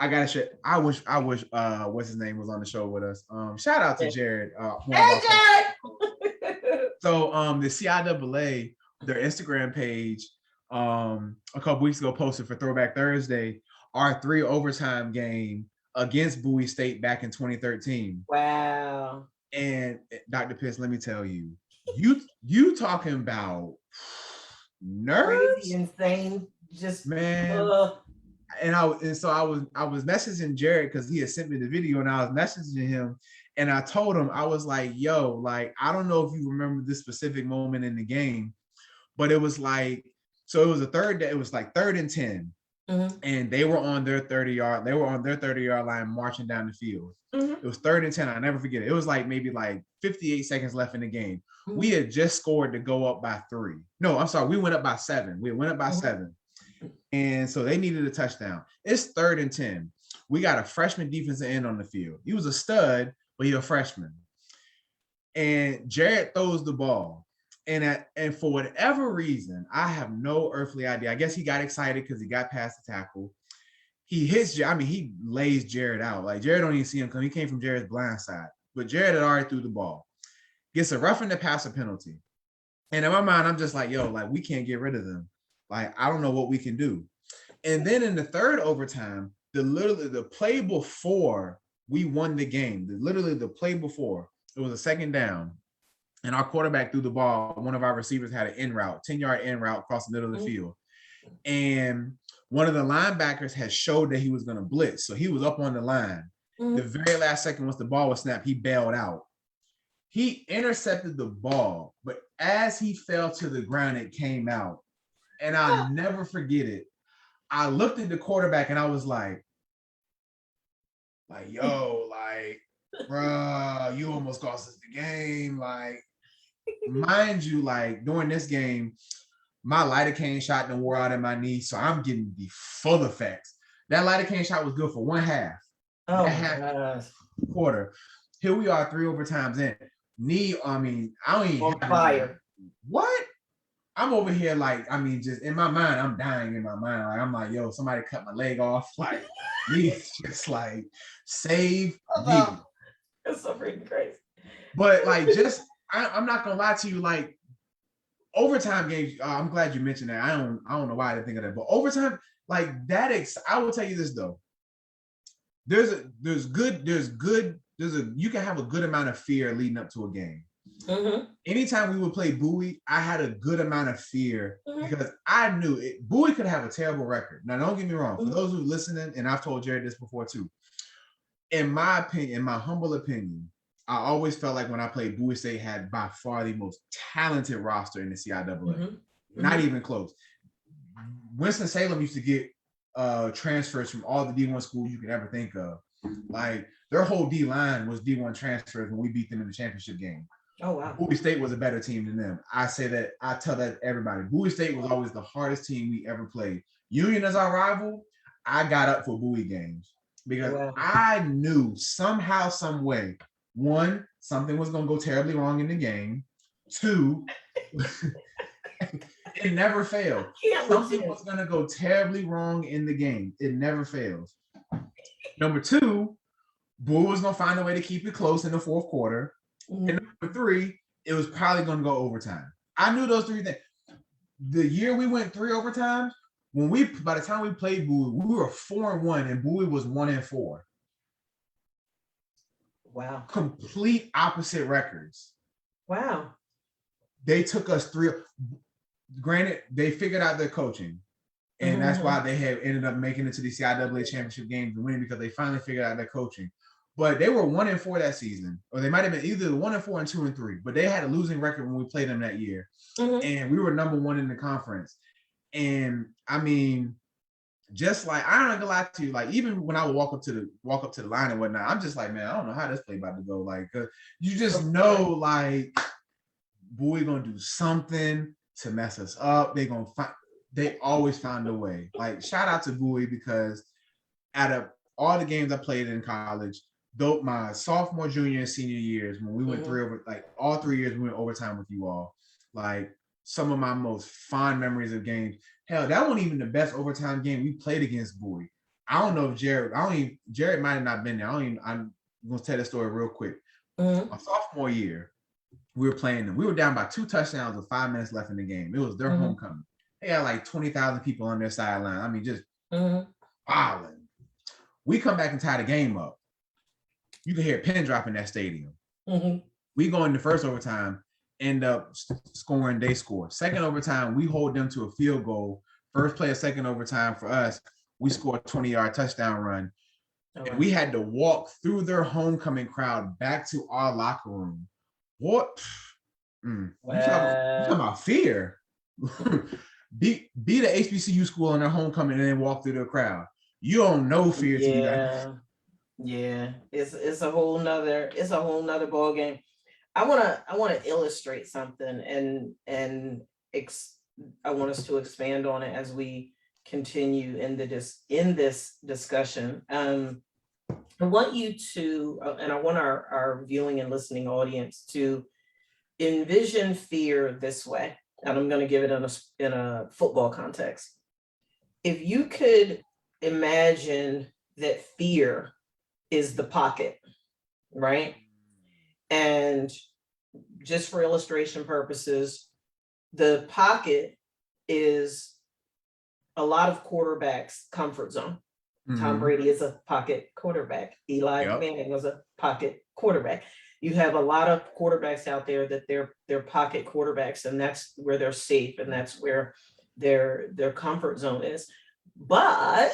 I gotta share. I wish what's his name was on the show with us. Shout out to Jared. Hey, Jared. So the CIAA, their Instagram page, a couple weeks ago posted for Throwback Thursday our 3 overtime game against Bowie State back in 2013. Wow. And Dr. Pitts, let me tell you, you talking about nerves? Crazy, insane, just man. So I was messaging Jared because he had sent me the video, and I was messaging him, and I told him, I was like, yo, like, I don't know if you remember this specific moment in the game, but it was like, so it was it was like 3rd and 10. and they were on their 30-yard. They were on their 30-yard line marching down the field. It was 3rd and 10. I never forget it. It was like maybe like 58 seconds left in the game. We had just scored to go up by 3. No, I'm sorry. We went up by 7. We went up by 7. And so they needed a touchdown. It's 3rd and 10. We got a freshman defensive end on the field. He was a stud, but he's a freshman. And Jared throws the ball. And for whatever reason, I have no earthly idea. I guess he got excited because he got past the tackle. He hits, he lays Jared out. Like, Jared don't even see him because he came from Jared's blind side. But Jared had already threw the ball. Gets a roughing the passer penalty. And in my mind, I'm just like, yo, like, we can't get rid of them. Like, I don't know what we can do. And then in the 3rd overtime, the play before we won the game, the play before, it was a 2nd down. And our quarterback threw the ball. One of our receivers had an in route, 10-yard in route across the middle of the field. And one of the linebackers had showed that he was going to blitz. So he was up on the line. The very last second, once the ball was snapped, he bailed out. He intercepted the ball, but as he fell to the ground, it came out. And I'll never forget it. I looked at the quarterback and I was like, yo, like, bruh, you almost cost us the game. Like, mind you, like, during this game, my lidocaine shot done wore out in my knee, so I'm getting the full effects. That lidocaine shot was good for 1 half. Oh, half quarter. Here we are 3 overtimes in. Knee, I don't even on fire. What? I'm over here like, just in my mind, I'm dying in my mind. Like, I'm like, yo, somebody cut my leg off. Like, me just like, save me. That's so freaking crazy. But like, I'm not gonna lie to you, like, overtime games, I'm glad you mentioned that. I don't know why I didn't think of that, but overtime, like that, I will tell you this though. You can have a good amount of fear leading up to a game. Anytime we would play Bowie, I had a good amount of fear because I knew Bowie could have a terrible record. Now, don't get me wrong. For those who are listening, and I've told Jared this before too, in my opinion, in my humble opinion, I always felt like when I played, Bowie State had by far the most talented roster in the CIAA. Not even close. Winston-Salem used to get transfers from all the D1 schools you could ever think of. Like, their whole D-line was D1 transfers when we beat them in the championship game. Oh, wow. Bowie State was a better team than them. I say that, I tell that to everybody. Bowie State was always the hardest team we ever played. Union as our rival, I got up for Bowie games because I knew somehow, some way, 1, something was going to go terribly wrong in the game. 2, it never failed. Something was going to go terribly wrong in the game. It never fails. Number 2, Bowie was going to find a way to keep it close in the 4th quarter. And number 3, it was probably going to go overtime. I knew those 3 things. The year we went 3 overtimes, by the time we played Bowie, we were 4-1 and Bowie was 1-4. Wow. Complete opposite records. Wow. They took us 3. Granted, they figured out their coaching. And that's why they had ended up making it to the CIAA championship games and winning, because they finally figured out their coaching. But they were 1-4 that season, or they might have been either 1-4 and 2-3. But they had a losing record when we played them that year, and we were number 1 in the conference. And just like, I don't gonna lie to you, like, even when I would walk up to the line and whatnot, I'm just like, man, I don't know how this play about to go. Like, you just know, like, Bowie gonna do something to mess us up. They always found a way. Like, shout out to Bowie, because out of all the games I played in college, though my sophomore, junior, and senior years, when we went all 3 years, we went overtime with you all. Like, some of my most fond memories of games. Hell, that wasn't even the best overtime game we played against Bowie. I don't know if Jared might have not been there. I'm gonna tell the story real quick. My sophomore year, we were playing them. We were down by 2 touchdowns with 5 minutes left in the game. It was their homecoming. They had like 20,000 people on their sideline. Just violent. We come back and tie the game up. You can hear a pin drop in that stadium. We go in the first overtime, end up scoring. They score. Second overtime, we hold them to a field goal. First play of second overtime for us, we score a 20-yard touchdown run. And we had to walk through their homecoming crowd back to our locker room. What? You talking about fear. Be the HBCU school in their homecoming and then walk through the crowd. You don't know fear till you got. Yeah. It's a whole nother ball game. I wanna illustrate something and I want us to expand on it as we continue in this discussion. I want you to, and I want our viewing and listening audience to envision fear this way, and I'm going to give it in a football context. If you could imagine that fear is the pocket, right? And just for illustration purposes, the pocket is a lot of quarterbacks' comfort zone. Tom Brady is a pocket quarterback. Eli Manning was a pocket quarterback. You have a lot of quarterbacks out there that they're pocket quarterbacks, and that's where they're safe, and that's where their comfort zone is. But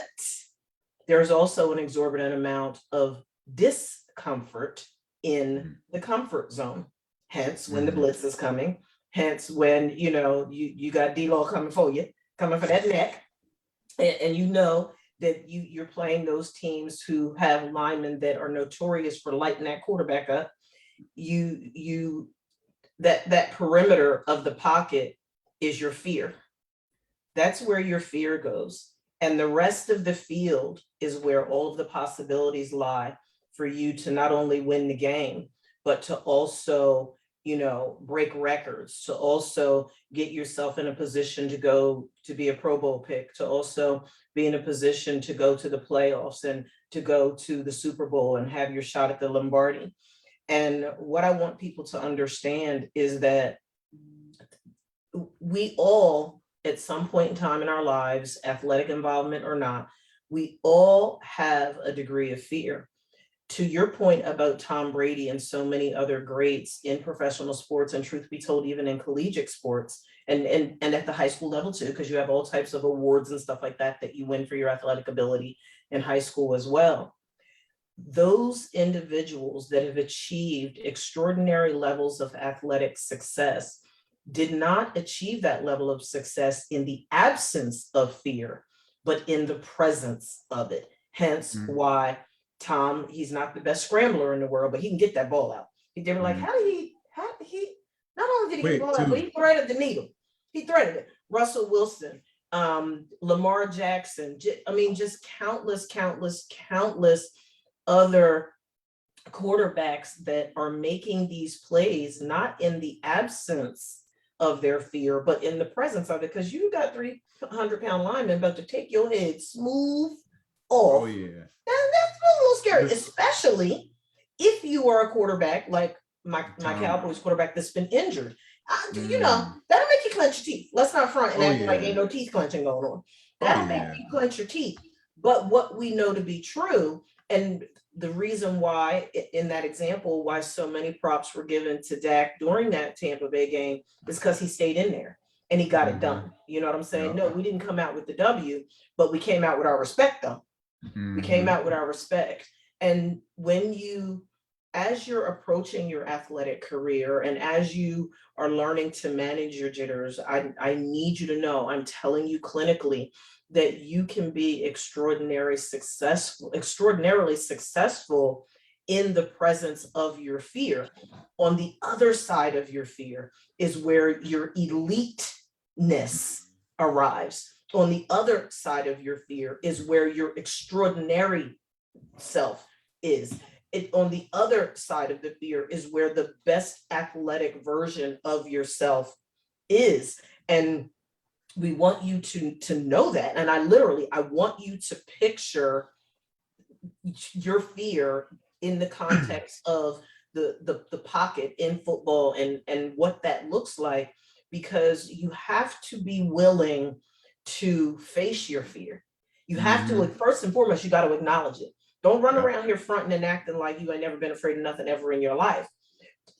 there's also an exorbitant amount of discomfort in the comfort zone. Hence, when the blitz is coming, hence when you got D-Law coming for that neck, and you know that you're playing those teams who have linemen that are notorious for lighting that quarterback up. That perimeter of the pocket is your fear. That's where your fear goes. And the rest of the field is where all of the possibilities lie for you to not only win the game, but to also, break records, to also get yourself in a position to go to be a Pro Bowl pick, to also be in a position to go to the playoffs and to go to the Super Bowl and have your shot at the Lombardi. And what I want people to understand is that we all, at some point in time in our lives, athletic involvement or not, we all have a degree of fear. To your point about Tom Brady and so many other greats in professional sports, and truth be told, even in collegiate sports and at the high school level too, because you have all types of awards and stuff like that you win for your athletic ability in high school as well. Those individuals that have achieved extraordinary levels of athletic success did not achieve that level of success in the absence of fear, but in the presence of it. Hence why Tom, he's not the best scrambler in the world, but he can get that ball out. They were like, how did he, not only did he get the ball out, but he threaded the needle. He threaded it. Russell Wilson, Lamar Jackson, just countless other quarterbacks that are making these plays, not in the absence of their fear, but in the presence of it, because you got 300-pound linemen about to take your head smooth off. Oh yeah. That's a little scary, especially if you are a quarterback like my Cowboys quarterback that's been injured. That'll make you clench your teeth. Let's not front and act like ain't no teeth clenching going on. That'll make you clench your teeth. But what we know to be true, and the reason why, in that example, why so many props were given to Dak during that Tampa Bay game is because he stayed in there and he got it done. You know what I'm saying? No, we didn't come out with the W, but we came out with our respect though. We came out with our respect. And as you're approaching your athletic career and as you are learning to manage your jitters, I need you to know, I'm telling you clinically, that you can be extraordinarily successful in the presence of your fear. On the other side of your fear is where your eliteness arrives. On the other side of your fear is where your extraordinary self is. On the other side of the fear is where the best athletic version of yourself is. And we want you to know that. And I want you to picture your fear in the context of the pocket in football and what that looks like, because you have to be willing to face your fear. You have to, first and foremost, you got to acknowledge it. Don't run around here fronting and acting like you ain't never been afraid of nothing ever in your life.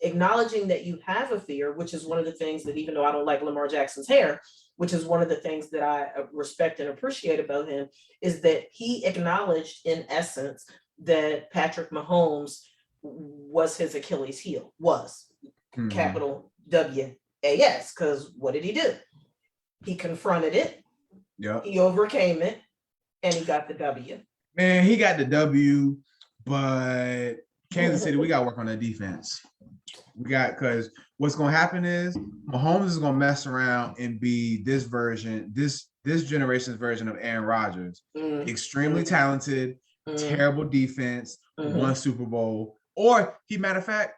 Acknowledging that you have a fear, which is one of the things that, even though I don't like Lamar Jackson's hair, which is one of the things that I respect and appreciate about him, is that he acknowledged in essence that Patrick Mahomes was his Achilles heel, capital WAS, because what did he do? He confronted it. Yeah. He overcame it, and he got the W. Man, he got the W, but Kansas City, we got to work on the defense. Because what's going to happen is Mahomes is going to mess around and be this generation's version of Aaron Rodgers. Extremely talented, terrible defense, won Super Bowl. Or, matter of fact,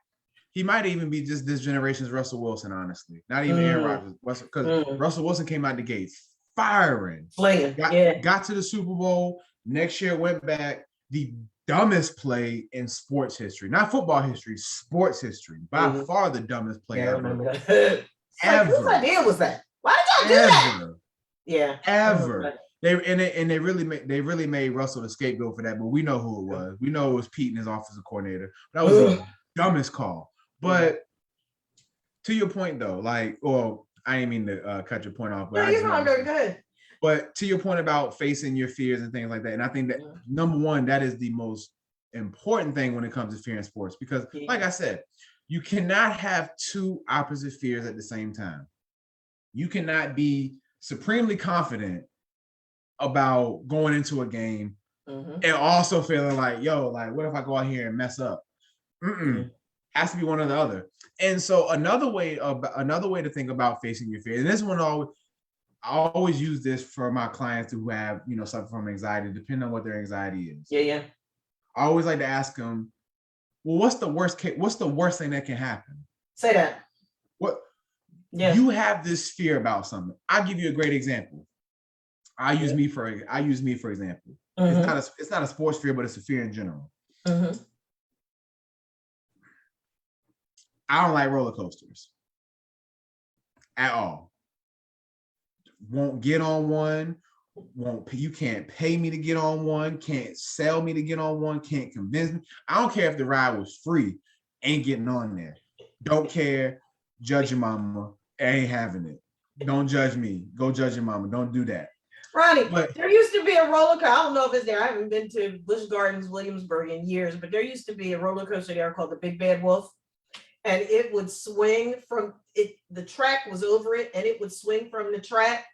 he might even be just this generation's Russell Wilson, honestly. Not even Aaron Rodgers. Because Russell Wilson came out the gates firing. Got to the Super Bowl. Next year went back. The dumbest play in sports history. Not football history, sports history. By far the dumbest play ever. Like, whose idea was that? Why did y'all do that? Yeah. Ever. They really made Russell the scapegoat for that, but we know who it was. We know it was Pete and his offensive coordinator. That was the dumbest call. But to your point though, like, well, I didn't mean to cut your point off, but you're fine, go ahead. But to your point about facing your fears and things like that, and I think that number one, that is the most important thing when it comes to fear in sports, because like I said, you cannot have two opposite fears at the same time. You cannot be supremely confident about going into a game and also feeling like, yo, like, what if I go out here and mess up? Has to be one or the other. And so another way to think about facing your fear, and this one I always use this for my clients who have, suffer from anxiety, depending on what their anxiety is. Yeah. I always like to ask them, well, what's the worst thing that can happen? Say that. What? Yeah. You have this fear about something. I'll give you a great example. I use me for example. It's not a sports fear, but it's a fear in general. I don't like roller coasters at all. Won't get on one. You can't pay me to get on one. Can't sell me to get on one. Can't convince me. I don't care if the ride was free. Ain't getting on there. Don't care. Judge your mama. Ain't having it. Don't judge me. Go judge your mama. Don't do that. Ronnie, there used to be a roller coaster. I don't know if it's there. I haven't been to Busch Gardens, Williamsburg in years, but there used to be a roller coaster there called the Big Bad Wolf. And it would swing from it. The track was over it, and it would swing from the track.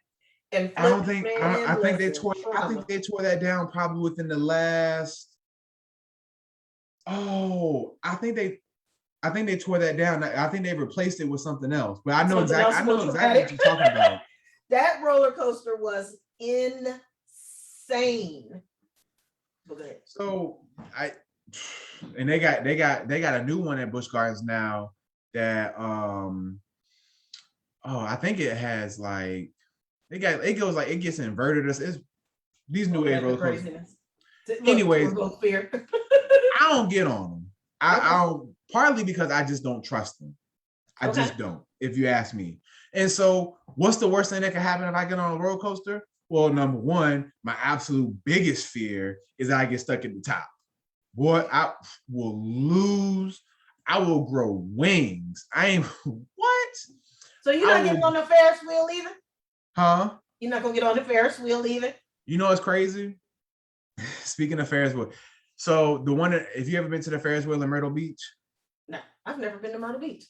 And I think they tore that down probably within the last. Oh, I think they tore that down. I think they replaced it with something else. But I know exactly what you're talking about. That roller coaster was insane. So they got a new one at Busch Gardens now that I think it has like it gets inverted. It's these new age roller coasters. Anyways, I don't get on them. I don't, partly because I just don't trust them. I just don't, if you ask me. And so what's the worst thing that can happen if I get on a roller coaster? Well, number one, my absolute biggest fear is that I get stuck at the top. Boy, I will lose. I will grow wings. I ain't what? So you're not getting on the Ferris wheel either? Huh? You're not gonna get on the Ferris wheel either? You know what's crazy? Speaking of Ferris wheel, so the one that, if you ever been to the Ferris wheel in Myrtle Beach? No, I've never been to Myrtle Beach.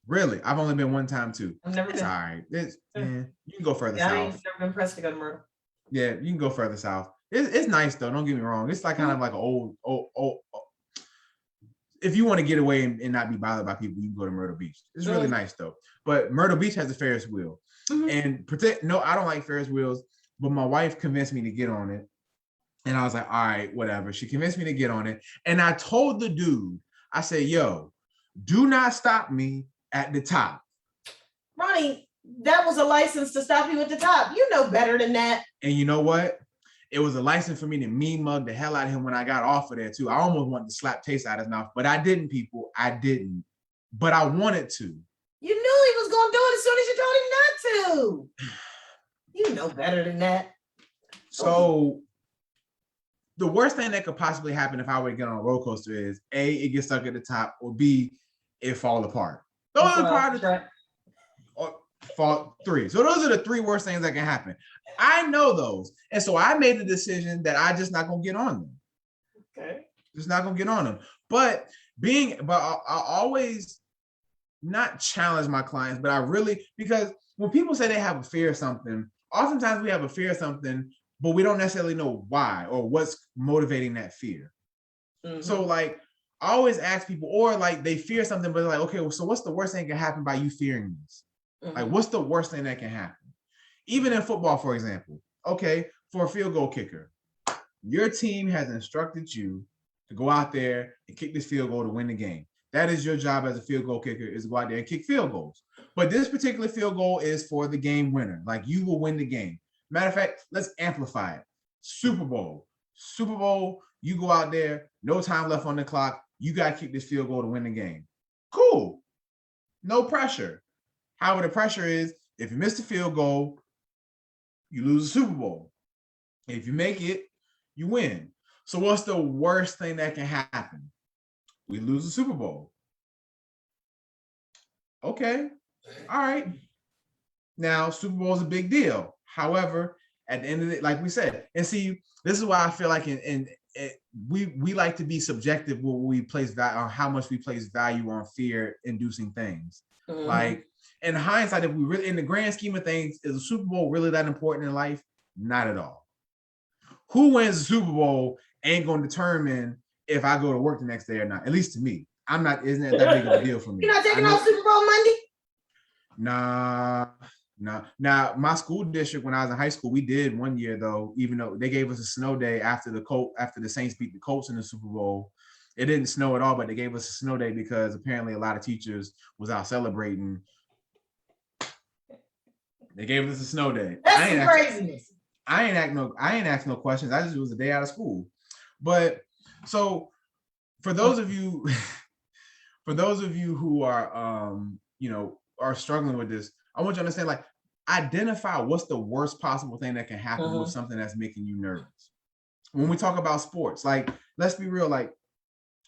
Really? I've only been one time too. I've never been. All right. You can go further south. I ain't never been pressed to go to Myrtle. Yeah, you can go further south. It's nice though. Don't get me wrong. It's like kind of like an old. If you want to get away and not be bothered by people, you can go to Myrtle Beach. It's really nice though. But Myrtle Beach has a Ferris wheel, and I don't like Ferris wheels, but my wife convinced me to get on it, and I was like, all right, whatever. She convinced me to get on it, and I told the dude, I said, yo, do not stop me at the top. Ronnie, that was a license to stop you at the top. You know better than that. And you know what? It was a license for me to mean mug the hell out of him when I got off of there too. I almost wanted to slap taste out of his mouth, but I didn't, people. I didn't. But I wanted to. You knew he was going to do it as soon as you told him not to. You know better than that. So the worst thing that could possibly happen if I were to get on a roller coaster is A, it gets stuck at the top, or B, it fall apart. Those are three. So those are the three worst things that can happen. I know those. And so I made the decision that I just not gonna get on them. Okay. Just not gonna get on them. But I always not challenge my clients, but I really, because when people say they have a fear of something, oftentimes we have a fear of something, but we don't necessarily know why or what's motivating that fear. So like, I always ask people, or like they fear something, but they're like, okay, well, so what's the worst thing that can happen by you fearing this? Like, what's the worst thing that can happen? Even in football, for example, okay, for a field goal kicker, your team has instructed you to go out there and kick this field goal to win the game. That is your job as a field goal kicker, is to go out there and kick field goals. But this particular field goal is for the game winner. Like, you will win the game. Matter of fact, let's amplify it. Super Bowl, you go out there, no time left on the clock. You got to kick this field goal to win the game. Cool. No pressure. However, the pressure is, if you miss the field goal, you lose the Super Bowl. If you make it, you win. So what's the worst thing that can happen? We lose the Super Bowl. Okay. All right. Now, Super Bowl is a big deal. However, at the end of it, like we said, and see, this is why I feel like we like to be subjective when we place value on how much we place value on fear-inducing things. Like, in hindsight, if we really, in the grand scheme of things, is the Super Bowl really that important in life? Not at all. Who wins the Super Bowl ain't going to determine if I go to work the next day or not. At least to me, I'm not. Isn't that big of a deal for me? You're not taking off Super Bowl Monday? Nah. Now, my school district, when I was in high school, we did one year though. Even though they gave us a snow day after the Saints beat the Colts in the Super Bowl, it didn't snow at all. But they gave us a snow day because apparently a lot of teachers was out celebrating. They gave us a snow day. That's some craziness. I ain't ask no questions. I just, it was a day out of school. But so for those of you who are are struggling with this, I want you to understand, like, identify what's the worst possible thing that can happen with something that's making you nervous. When we talk about sports, like, let's be real, like,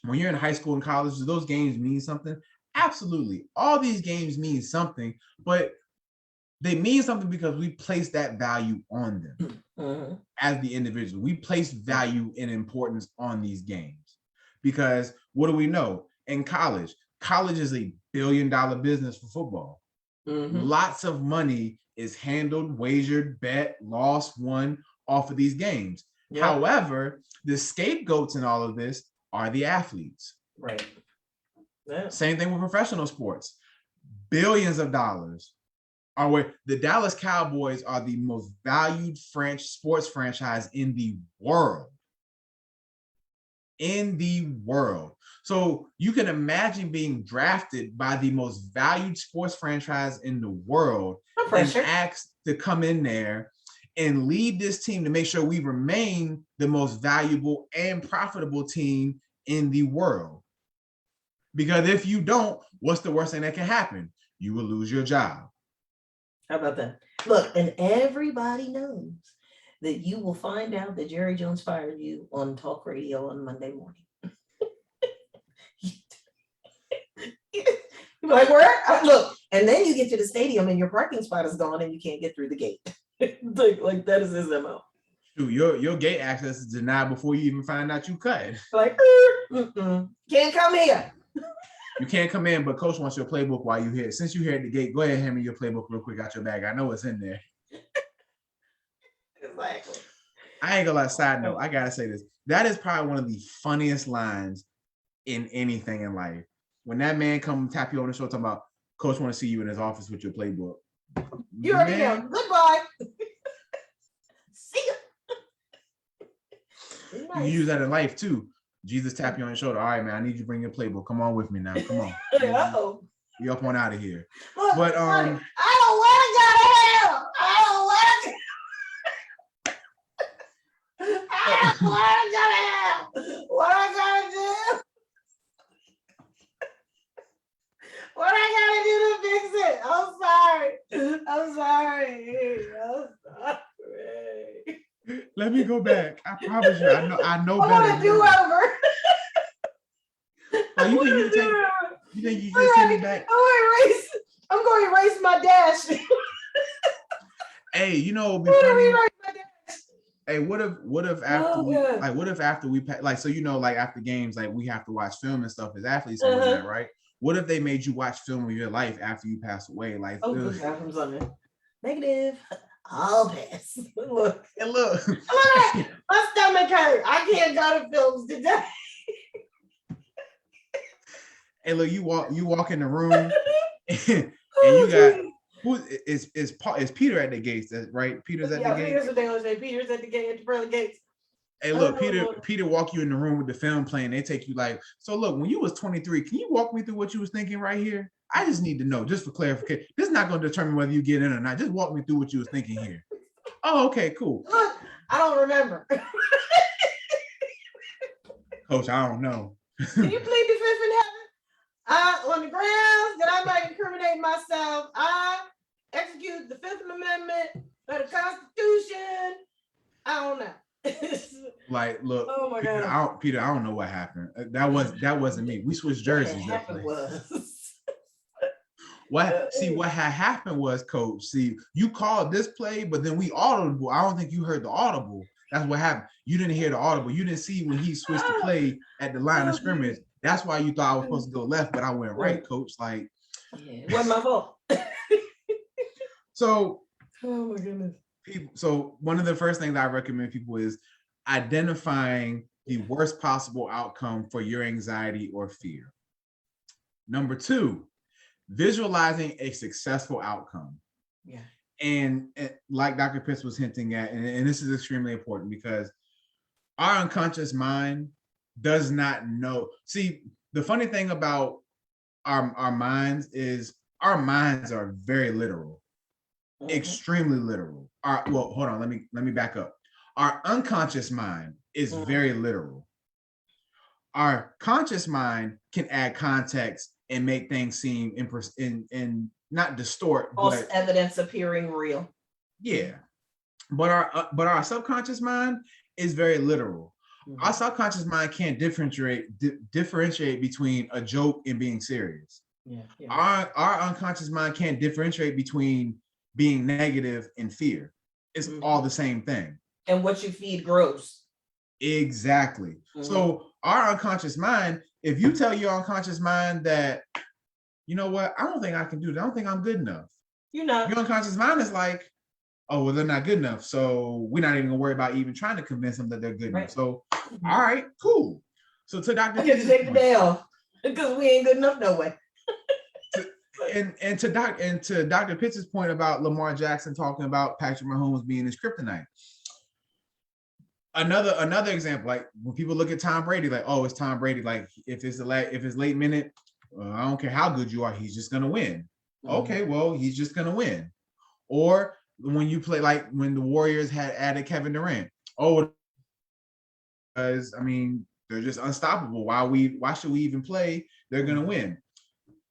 when you're in high school and college, do those games mean something? Absolutely. All these games mean something, but they mean something because we place that value on them as the individual. We place value and importance on these games because what do we know? In college is a billion-dollar business for football. Lots of money is handled, wagered, bet, lost, won off of these games. Yep. However, the scapegoats in all of this are the athletes. Right. Yeah. Same thing with professional sports. Billions of dollars are where the Dallas Cowboys are the most valued French sports franchise in the world. So you can imagine being drafted by the most valued sports franchise in the world and asked to come in there and lead this team to make sure we remain the most valuable and profitable team in the world. Because if you don't, what's the worst thing that can happen? You will lose your job. How about that? Look, and everybody knows that you will find out that Jerry Jones fired you on talk radio on Monday morning. You're like, where? Look, and then you get to the stadium and your parking spot is gone and you can't get through the gate. like that is his MO. Dude, your gate access is denied before you even find out you cut. Like, can't come here. You can't come in, but coach wants your playbook while you're here. Since you're here at the gate, go ahead and hand me your playbook real quick out your bag. I know it's in there. Exactly. I ain't gonna lie, side note, I gotta say this. That is probably one of the funniest lines in anything in life. When that man come tap you on the shoulder talking about, coach want to see you in his office with your playbook. You already know. Goodbye. See ya. Nice. You use that in life too. Jesus tap you on your shoulder. All right, man, I need you to bring your playbook. Come on with me now. Come on. Uh-oh. You up on out of here. Look, but I don't want to go to hell. I don't want to go to hell. What I gotta do? What I gotta do to fix it? I'm sorry. Let me go back. I promise you. I know better. I want to do over. You think you can send me back? I'm going to erase my dash. Hey, you know, it'd be funny. Erase my dash. Hey, what if after we like, so, you know, like after games, like we have to watch film and stuff as athletes and that, right? What if they made you watch film of your life after you pass away? Like, Oh, good God, from something. Negative. I'll pass. Look. and look, My stomach hurt. I can't go to films today. and look, you walk in the room, and you got who is Peter at the gates? Right, Peter's at the gates. Peter's what they always say. Peter's at the gate, at the pearly gates. Hey, look, Peter walk you in the room with the film playing. They take you like, so look, when you was 23, can you walk me through what you was thinking right here? I just need to know, just for clarification. This is not going to determine whether you get in or not. Just walk me through what you was thinking here. Oh, okay, cool. Look, I don't remember. Coach, I don't know. Can you plead the fifth in heaven? On the grounds that I might incriminate myself, I execute the Fifth Amendment of the Constitution. I don't know. Like, look, oh my God. Peter, I don't know what happened. That wasn't me. We switched jerseys. What happened was what had happened was, Coach. See, you called this play, but then we audible. I don't think you heard the audible. That's what happened. You didn't hear the audible. You didn't see when he switched the play at the line of scrimmage. That's why you thought I was supposed to go left, but I went right, Coach. Like, it wasn't my fault. So, oh my goodness. So one of the first things I recommend people is identifying the worst possible outcome for your anxiety or fear. Number 2, visualizing a successful outcome. Yeah. And like Dr. Pitts was hinting at, and this is extremely important because our unconscious mind does not know. See, the funny thing about our minds is our minds are very literal. Extremely literal. Well, hold on, let me back up. Our unconscious mind is very literal. Our conscious mind can add context and make things seem and not distort, false but evidence appearing real. Yeah, but our subconscious mind is very literal. Our subconscious mind can't differentiate between a joke and being serious. Our unconscious mind can't differentiate between being negative and fear. It's all the same thing. And what you feed grows. Exactly. So our unconscious mind, if you tell your unconscious mind that, you know what, I don't think I can do that. I don't think I'm good enough. Your unconscious mind is like, oh, well, they're not good enough. So we're not even gonna worry about even trying to convince them that they're good enough. So, all right, cool. So to Dr. Pitts' take the day off because we ain't good enough no way. And to Dr. Pitts' point about Lamar Jackson talking about Patrick Mahomes being his kryptonite. Another example, like when people look at Tom Brady, like, oh, it's Tom Brady. Like if it's late minute, I don't care how good you are, he's just gonna win. Okay, well, he's just gonna win. Or when you play, like when the Warriors had added Kevin Durant, because I mean they're just unstoppable. Why should we even play? They're gonna win.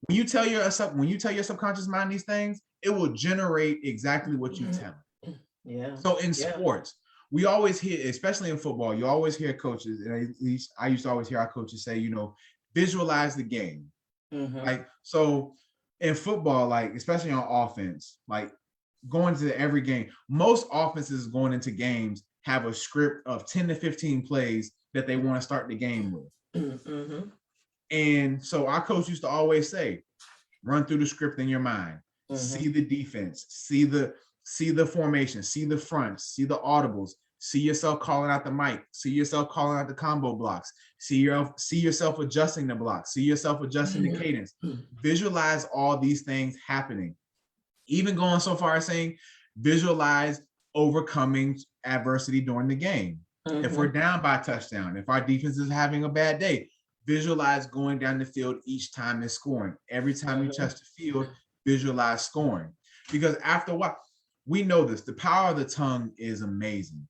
When you tell your subconscious mind these things, it will generate exactly what you tell it. Yeah. So in sports, we always hear, especially in football, you always hear coaches, and at least I used to always hear our coaches say, visualize the game. Like, so in football, like especially on offense, like going to every game, most offenses going into games have a script of 10 to 15 plays that they want to start the game with. And so our coach used to always say, run through the script in your mind, see the defense, see the formation, see the fronts, see the audibles, see yourself calling out the mic, see yourself calling out the combo blocks, see yourself adjusting the blocks, see yourself adjusting the cadence. Visualize all these things happening. Even going so far as saying, visualize overcoming adversity during the game. If we're down by a touchdown, if our defense is having a bad day, visualize going down the field each time they're scoring. Every time you touch the field, visualize scoring. Because after a while, we know this, the power of the tongue is amazing.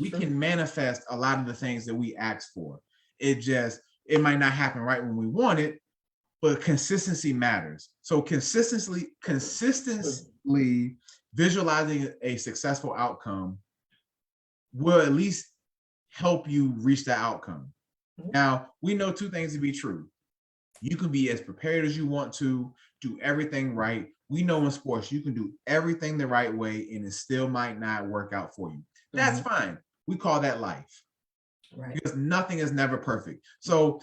We can manifest a lot of the things that we ask for. It might not happen right when we want it, but consistency matters. So consistently visualizing a successful outcome will at least help you reach that outcome. Now, we know two things to be true. You can be as prepared as you want to, do everything right. We know in sports, you can do everything the right way and it still might not work out for you. That's fine. We call that life. Right. Because nothing is never perfect. So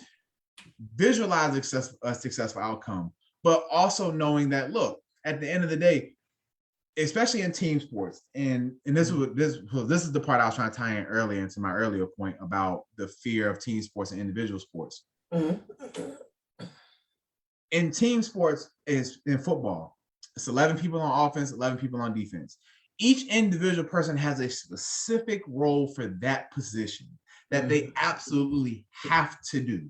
visualize a successful outcome, but also knowing that, look, at the end of the day, especially in team sports, and this is the part I was trying to tie in earlier into my earlier point about the fear of team sports and individual sports. In team sports, is in football, it's 11 people on offense, 11 people on defense. Each individual person has a specific role for that position that they absolutely have to do.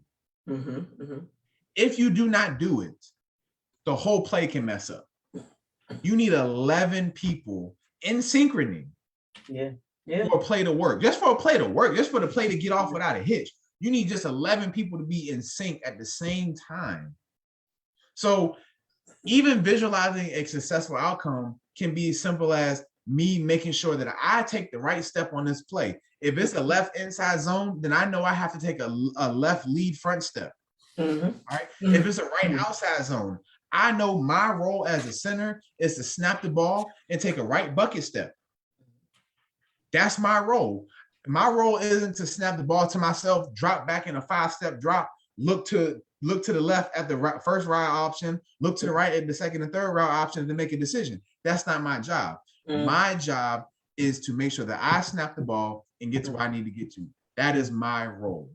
If you do not do it, the whole play can mess up. You need 11 people in synchrony for a play to work. Just for a play to work, just for the play to get off without a hitch. You need just 11 people to be in sync at the same time. So even visualizing a successful outcome can be as simple as me making sure that I take the right step on this play. If it's a left inside zone, then I know I have to take a left lead front step. All right. If it's a right outside zone, I know my role as a center is to snap the ball and take a right bucket step. That's my role. My role isn't to snap the ball to myself, drop back in a 5-step drop, look to the left at the first route option, look to the right at the second and third route option to make a decision. That's not my job. My job is to make sure that I snap the ball and get to where I need to get to. That is my role.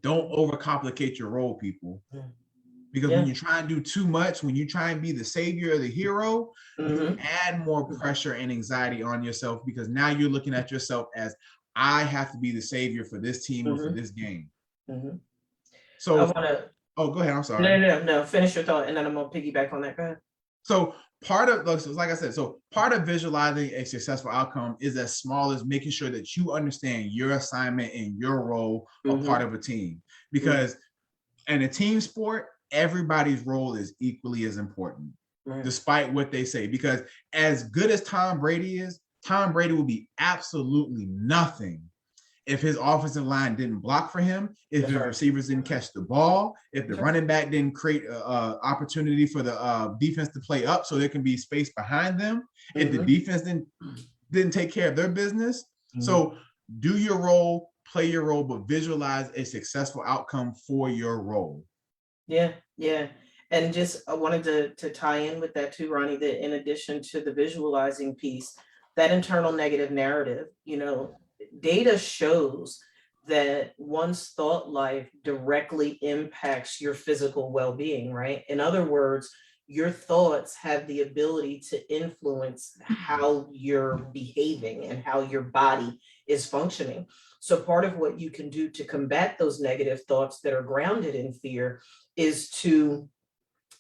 Don't overcomplicate your role, people. Because when you try and do too much, when you try and be the savior or the hero, you add more pressure and anxiety on yourself, because now you're looking at yourself as, I have to be the savior for this team or for this game. So I want to. Oh, go ahead. I'm sorry. No. Finish your thought, and then I'm gonna piggyback on that. Go ahead. So part of, like I said, part of visualizing a successful outcome is as small as making sure that you understand your assignment and your role a part of a team. Because in a team sport, everybody's role is equally as important, despite what they say. Because as good as Tom Brady is, Tom Brady will be absolutely nothing if his offensive line didn't block for him, if the receivers didn't catch the ball, if the running back didn't create an opportunity for the defense to play up so there can be space behind them, if the defense didn't take care of their business. So do your role, play your role, but visualize a successful outcome for your role. Yeah. And just I wanted to tie in with that too, Ronnie, that in addition to the visualizing piece, that internal negative narrative, data shows that one's thought life directly impacts your physical well-being, right? In other words, your thoughts have the ability to influence how you're behaving and how your body is functioning. So part of what you can do to combat those negative thoughts that are grounded in fear is to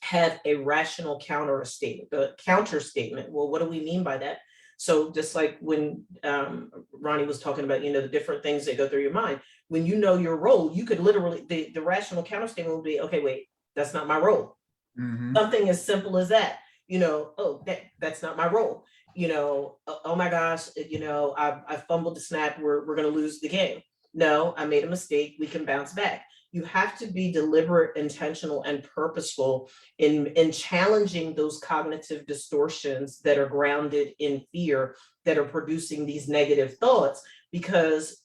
have a rational counter statement. Well, what do we mean by that? So just like when Ronnie was talking about, the different things that go through your mind, when you know your role, you could literally, the rational counter statement would be, okay, wait, that's not my role. Something as simple as that, that's not my role. Oh my gosh, I fumbled the snap, we're going to lose the game. No, I made a mistake, we can bounce back. You have to be deliberate, intentional, and purposeful in challenging those cognitive distortions that are grounded in fear that are producing these negative thoughts, because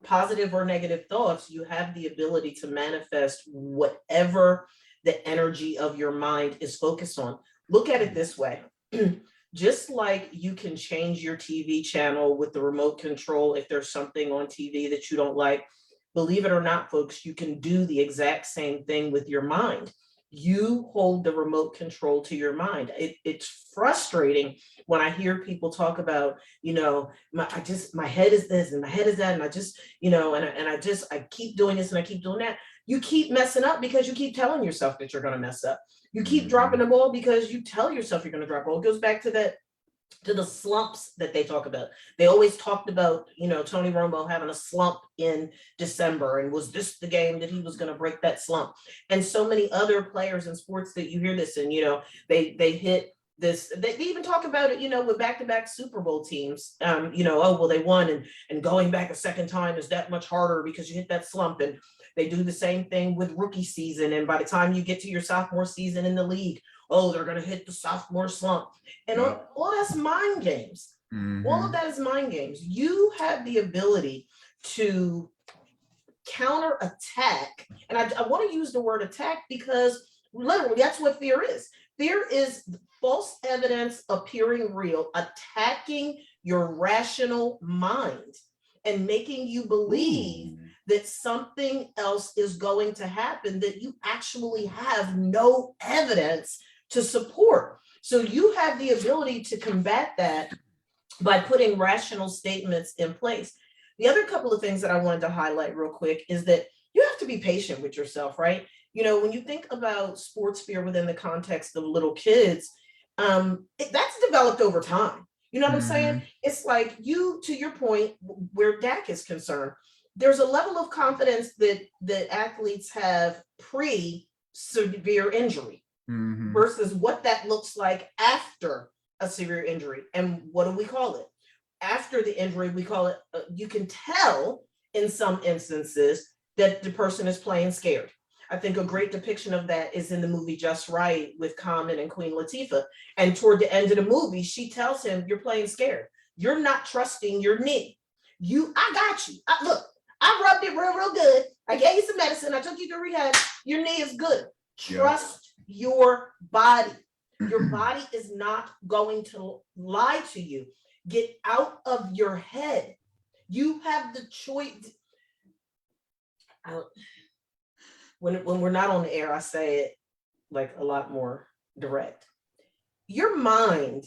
positive or negative thoughts, you have the ability to manifest whatever the energy of your mind is focused on. Look at it this way. Just like you can change your TV channel with the remote control if there's something on TV that you don't like, believe it or not, folks, you can do the exact same thing with your mind. You hold the remote control to your mind. It's frustrating when I hear people talk about, my head is this and my head is that, and I just, I keep doing this and I keep doing that. You keep messing up because you keep telling yourself that you're going to mess up. You keep dropping the ball because you tell yourself you're going to drop the ball. It goes back to the slumps that they talk about. They always talked about, Tony Romo having a slump in December, and was this the game that he was going to break that slump? And so many other players in sports that you hear this, and they hit this. They even talk about it, with back-to-back Super Bowl teams. They won, and going back a second time is that much harder because you hit that slump. And they do the same thing with rookie season, and by the time you get to your sophomore season in the league, they're going to hit the sophomore slump. And all that's mind games. All of that is mind games. You have the ability to counterattack, and I want to use the word attack because literally that's what fear is. Fear is false evidence appearing real, attacking your rational mind and making you believe that something else is going to happen that you actually have no evidence to support. So you have the ability to combat that by putting rational statements in place. The other couple of things that I wanted to highlight real quick is that you have to be patient with yourself, right? You know, when you think about sports fear within the context of little kids, that's developed over time. You know what I'm saying? It's like you, to your point, where Dak is concerned, there's a level of confidence that athletes have pre-severe injury versus what that looks like after a severe injury. And what do we call it? After the injury, we call it, you can tell in some instances that the person is playing scared. I think a great depiction of that is in the movie Just Right with Common and Queen Latifah. And toward the end of the movie, she tells him, you're playing scared. You're not trusting your knee. I got you. Look, I rubbed it real good. I gave you some medicine. I took you to rehab. Your knee is good. Trust your body. Your body is not going to lie to you. Get out of your head. You have the choice. When we're not on the air, I say it like a lot more direct. Your mind,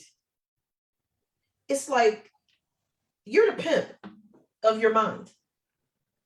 it's like you're the pimp of your mind.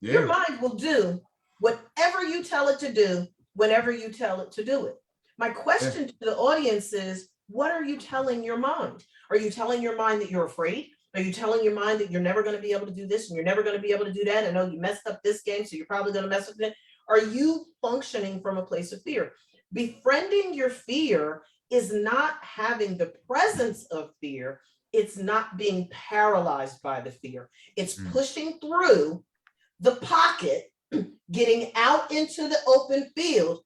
Yeah. Your mind will do whatever you tell it to do, whenever you tell it to do it. My question to the audience is, what are you telling your mind? Are you telling your mind that you're afraid? Are you telling your mind that you're never going to be able to do this and you're never going to be able to do that? I know you messed up this game, so you're probably going to mess up that. Are you functioning from a place of fear? Befriending your fear is not having the presence of fear. It's not being paralyzed by the fear. It's pushing through the pocket, getting out into the open field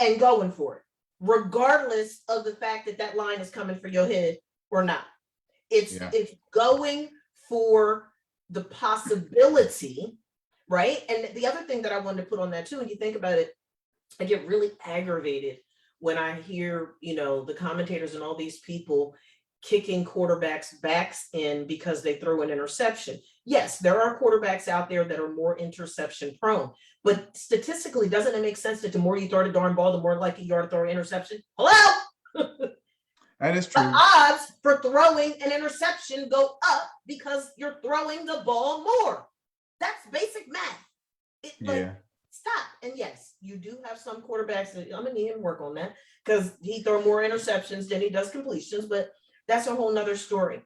and going for it, regardless of the fact that that line is coming for your head or not. It's going for the possibility, right? And the other thing that I wanted to put on that too, when you think about it, I get really aggravated when I hear, you know, the commentators and all these people kicking quarterbacks' backs in because they throw an interception. Yes, there are quarterbacks out there that are more interception prone, but statistically, doesn't it make sense that the more you throw the darn ball, the more likely you are to throw an interception? Hello? That is true. The odds for throwing an interception go up because you're throwing the ball more. That's basic math. Stop. And yes, you do have some quarterbacks that I'm gonna need him to work on that because he throw more interceptions than he does completions, but that's a whole nother story.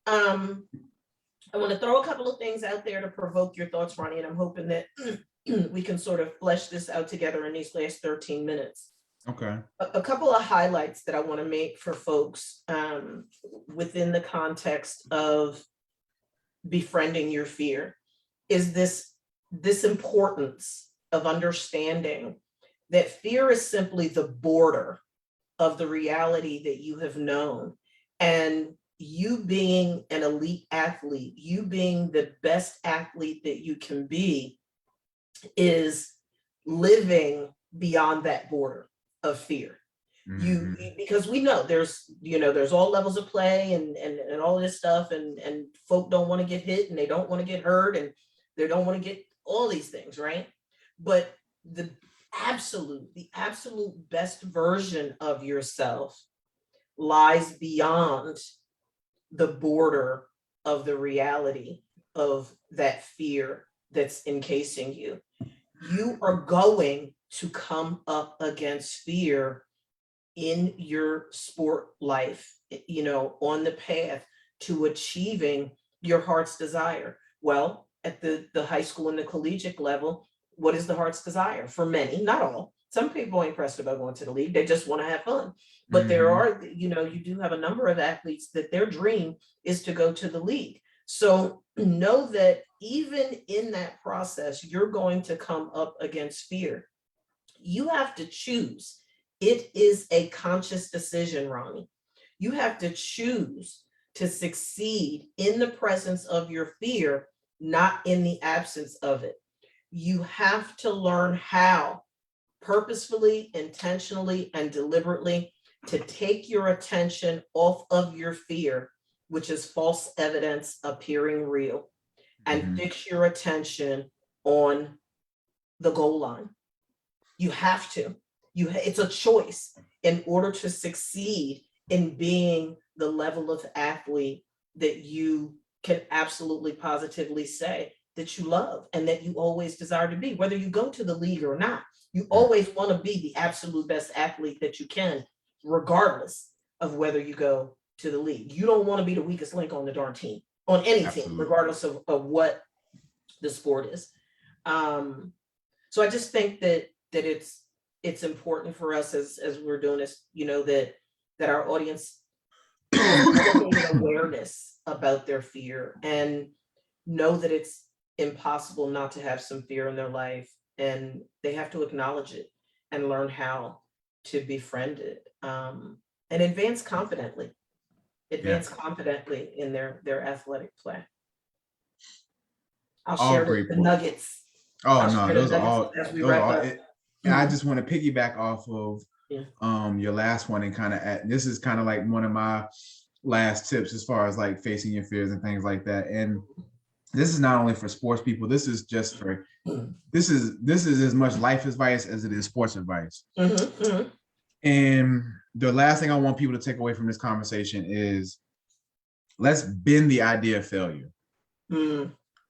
I want to throw a couple of things out there to provoke your thoughts, Ronnie, and I'm hoping that we can sort of flesh this out together in these last 13 minutes. Okay. A couple of highlights that I want to make for folks within the context of befriending your fear is this importance of understanding that fear is simply the border of the reality that you have known. And you being an elite athlete, you being the best athlete that you can be, is living beyond that border of fear. Because we know there's all levels of play and all this stuff, and folk don't want to get hit and they don't want to get hurt and they don't want to get all these things, right? But the absolute best version of yourself lies beyond the border of the reality of that fear that's encasing you. You are going to come up against fear in your sport life, you know, on the path to achieving your heart's desire. Well, at the high school and the collegiate level, what is the heart's desire? For many, not all. Some people ain't pressed about going to the league. They just want to have fun. But there are, you know, you do have a number of athletes that their dream is to go to the league. So know that even in that process, you're going to come up against fear. You have to choose. It is a conscious decision, Ronnie. You have to choose to succeed in the presence of your fear, not in the absence of it. You have to learn how purposefully, intentionally, and deliberately to take your attention off of your fear, which is false evidence appearing real, and fix your attention on the goal line. You have to. It's a choice in order to succeed in being the level of athlete that you can absolutely positively say that you love and that you always desire to be, whether you go to the league or not. You always want to be the absolute best athlete that you can, regardless of whether you go to the league. You don't want to be the weakest link on the darn team, on any team, regardless of what the sport is. So I just think that it's important for us as we're doing this, that our audience has awareness about their fear and know that it's impossible not to have some fear in their life, and they have to acknowledge it and learn how to befriend it, and advance confidently in their athletic play. I'll share the nuggets. Those are all as we wrap up. And I just want to piggyback off of your last one and kind of this is kind of like one of my last tips as far as like facing your fears and things like that. And this is not only for sports people. This is just for this is as much life advice as it is sports advice. And the last thing I want people to take away from this conversation is let's bend the idea of failure.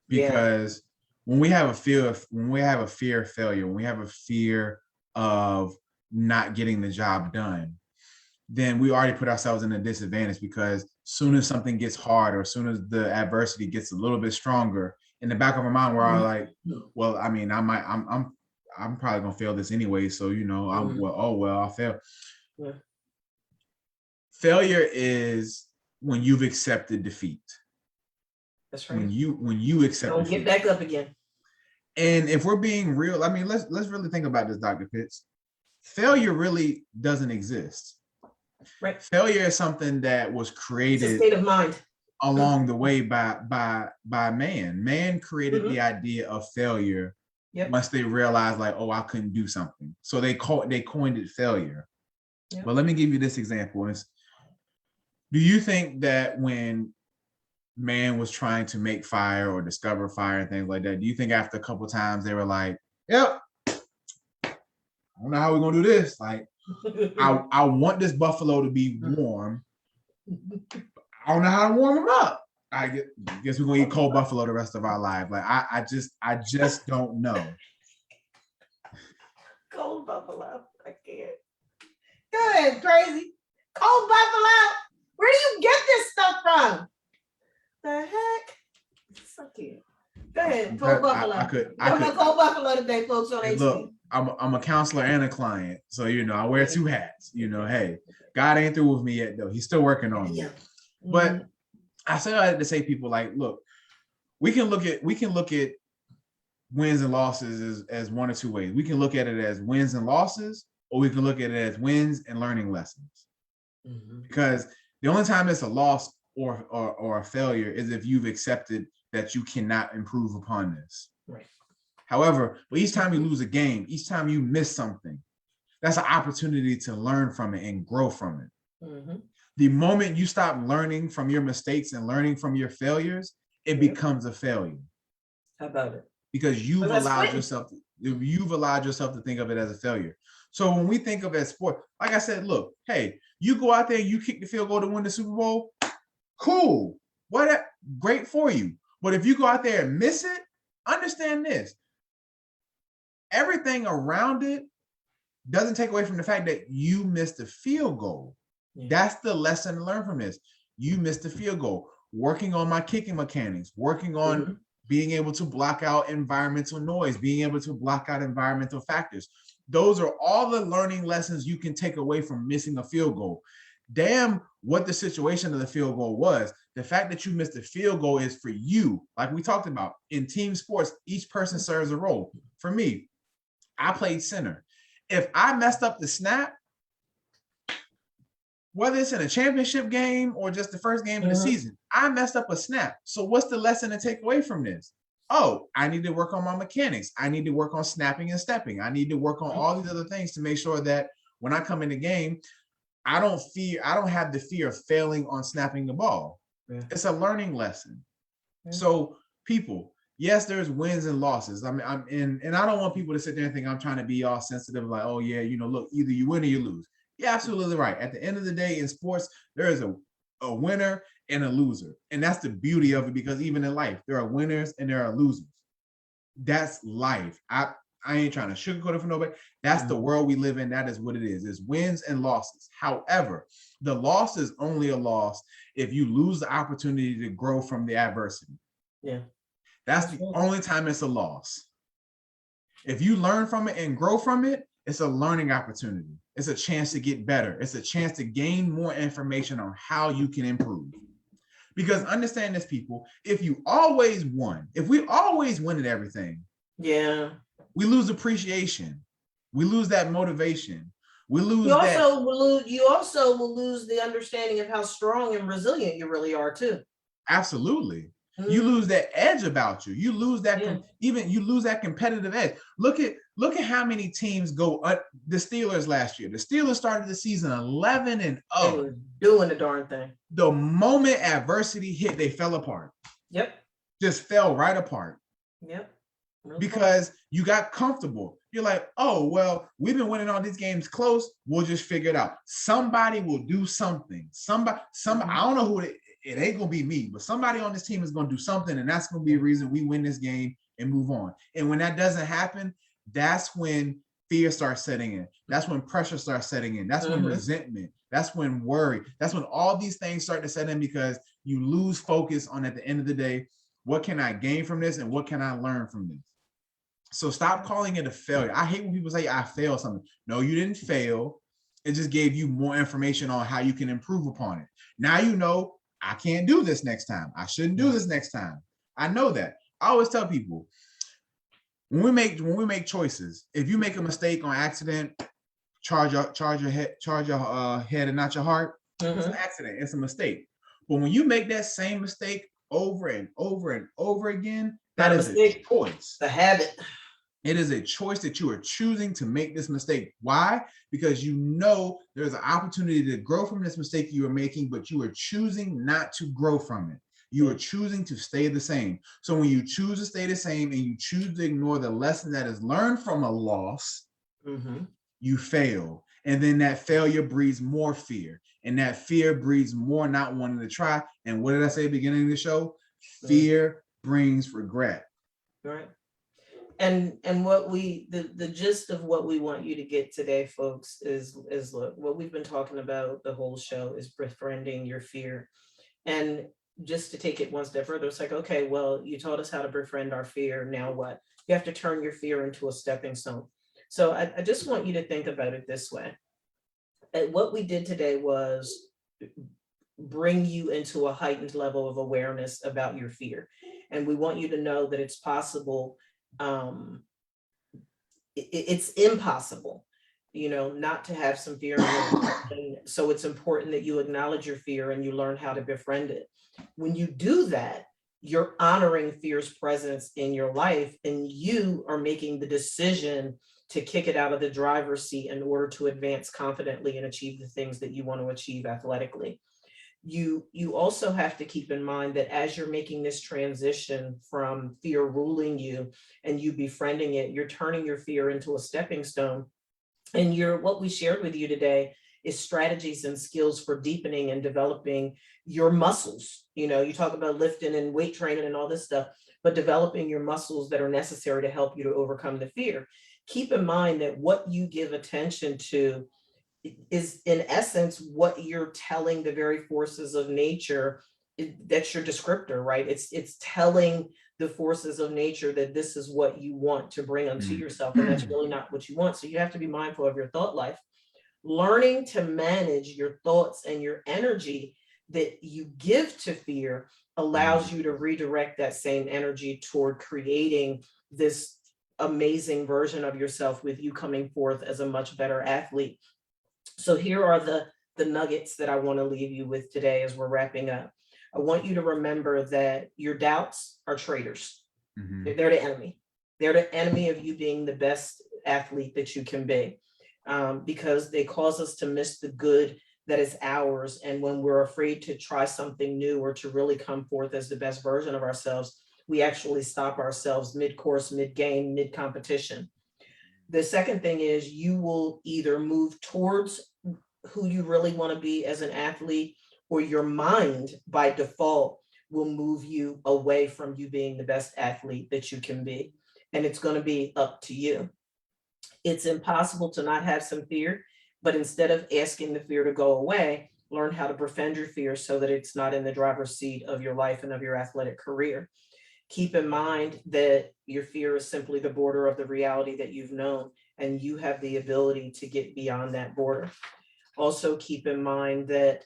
Because when we have a fear of failure, when we have a fear of not getting the job done, then we already put ourselves in a disadvantage, because soon as something gets hard or as soon as the adversity gets a little bit stronger, in the back of our mind, we're all like, well, I mean, I'm probably gonna fail this anyway. So, I'll fail. Yeah. Failure is when you've accepted defeat. That's right. When you accept don't defeat. Get back up again. And if we're being real, I mean, let's really think about this, Dr. Pitts. Failure really doesn't exist. Right. Failure is something that was created. It's a state of mind. Along the way by man. Man created the idea of failure once they realized, like, oh, I couldn't do something. So they coined it failure. Yep. But let me give you this example. Do you think that when man was trying to make fire or discover fire and things like that, do you think after a couple of times they were like, yep, I don't know how we're gonna do this. Like, I want this buffalo to be warm. I don't know how to warm them up. I guess we're gonna eat cold buffalo the rest of our lives. Like, I just don't know. Cold buffalo. I can't. Go ahead, crazy. Cold buffalo. Where do you get this stuff from? The heck? So cute. Go ahead, cold buffalo. I could cold buffalo today, folks, on HT. Look, I'm a counselor and a client, so I wear two hats. Hey, God ain't through with me yet, though. He's still working on me. But I say I had to say, people, like, look, we can look at wins and losses as one or two ways. We can look at it as wins and losses, or we can look at it as wins and learning lessons. Because the only time it's a loss or a failure is if you've accepted that you cannot improve upon this. Right. However, but each time you lose a game, each time you miss something, that's an opportunity to learn from it and grow from it. The moment you stop learning from your mistakes and learning from your failures, it becomes a failure. How about it? Because you've allowed yourself to think of it as a failure. So when we think of it as sport, like I said, look, hey, you go out there, you kick the field goal to win the Super Bowl, cool. Great for you. But if you go out there and miss it, understand this. Everything around it doesn't take away from the fact that you missed a field goal. That's the lesson to learn from this. You missed the field goal. Working on my kicking mechanics, working on being able to block out environmental noise, being able to block out environmental factors. Those are all the learning lessons you can take away from missing a field goal. Damn what the situation of the field goal was. The fact that you missed the field goal is for you. Like we talked about, in team sports, each person serves a role. For me, I played center. If I messed up the snap, whether it's in a championship game or just the first game of the season, I messed up a snap. So what's the lesson to take away from this? oh, I need to work on my mechanics. I need to work on snapping and stepping. I need to work on all these other things to make sure that when I come in the game, I don't have the fear of failing on snapping the ball. Yeah. It's a learning lesson. Yeah. So people, yes, there's wins and losses. I mean, and I don't want people to sit there and think I'm trying to be all sensitive, like, oh yeah, look, either you win or you lose. You're absolutely right. At the end of the day, in sports, there is a winner and a loser. And that's the beauty of it, because even in life, there are winners and there are losers. That's life. I ain't trying to sugarcoat it for nobody. That's the world we live in. That is what it is. It's wins and losses. However, the loss is only a loss if you lose the opportunity to grow from the adversity. Yeah. That's the only time it's a loss. If you learn from it and grow from it, it's a learning opportunity. It's a chance to get better. It's a chance to gain more information on how you can improve. Because understand this, people, if we always win at everything, yeah, we lose appreciation. We lose that motivation. We lose you also will lose the understanding of how strong and resilient you really are too. Absolutely. You lose that edge about you. You lose that you lose that competitive edge. Look at how many teams go the Steelers last year. The Steelers started the season 11-0. They were doing the darn thing. The moment adversity hit, they fell apart. Yep. Just fell right apart. Yep. Because you got comfortable. You're like, oh, well, we've been winning all these games close. We'll just figure it out. Somebody will do something. Somebody, I don't know who it ain't going to be me, but somebody on this team is going to do something, and that's going to be a reason we win this game and move on. And when that doesn't happen, that's when fear starts setting in. That's when pressure starts setting in. That's when resentment. That's when worry. That's when all these things start to set in, because you lose focus on, at the end of the day, what can I gain from this and what can I learn from this? So stop calling it a failure. I hate when people say I failed something. No, you didn't fail. It just gave you more information on how you can improve upon it. Now you know I can't do this next time. I shouldn't do this next time. I know that. I always tell people, when we make choices, if you make a mistake on accident, charge your head and not your heart. It's an accident. It's a mistake. But when you make that same mistake over and over and over again, that is a choice. The habit. It is a choice that you are choosing to make this mistake. Why? Because you know there's an opportunity to grow from this mistake you are making, but you are choosing not to grow from it. You are choosing to stay the same. So when you choose to stay the same and you choose to ignore the lesson that is learned from a loss, you fail. And then that failure breeds more fear. And that fear breeds more not wanting to try. And what did I say at the beginning of the show? Fear brings regret. Right. And what the gist of what we want you to get today, folks, is look, what we've been talking about the whole show is befriending your fear. And just to take it one step further, it's like, okay, well, you taught us how to befriend our fear. Now what? You have to turn your fear into a stepping stone. So I just want you to think about it this way. And what we did today was bring you into a heightened level of awareness about your fear. And we want you to know that it's possible. It's impossible, not to have some fear. So it's important that you acknowledge your fear and you learn how to befriend it. When you do that, you're honoring fear's presence in your life, and you are making the decision to kick it out of the driver's seat in order to advance confidently and achieve the things that you want to achieve athletically. You also have to keep in mind that as you're making this transition from fear ruling you and you befriending it, you're turning your fear into a stepping stone. And what we shared with you today is strategies and skills for deepening and developing your muscles. You talk about lifting and weight training and all this stuff, but developing your muscles that are necessary to help you to overcome the fear. Keep in mind that what you give attention to is in essence what you're telling the very forces of nature. That's your descriptor, right? It's telling the forces of nature that this is what you want to bring unto yourself, and that's really not what you want. So you have to be mindful of your thought life. Learning to manage your thoughts and your energy that you give to fear allows you to redirect that same energy toward creating this amazing version of yourself, with you coming forth as a much better athlete. So here are the nuggets that I want to leave you with today as we're wrapping up. I want you to remember that your doubts are traitors. They're the enemy. They're the enemy of you being the best athlete that you can be, because they cause us to miss the good that is ours. And when we're afraid to try something new or to really come forth as the best version of ourselves, we actually stop ourselves mid-course, mid-game, mid-competition. The second thing is you will either move towards who you really want to be as an athlete, or your mind by default will move you away from you being the best athlete that you can be. And it's going to be up to you. It's impossible to not have some fear, but instead of asking the fear to go away, learn how to befriend your fear so that it's not in the driver's seat of your life and of your athletic career. Keep in mind that your fear is simply the border of the reality that you've known, and you have the ability to get beyond that border. Also, keep in mind that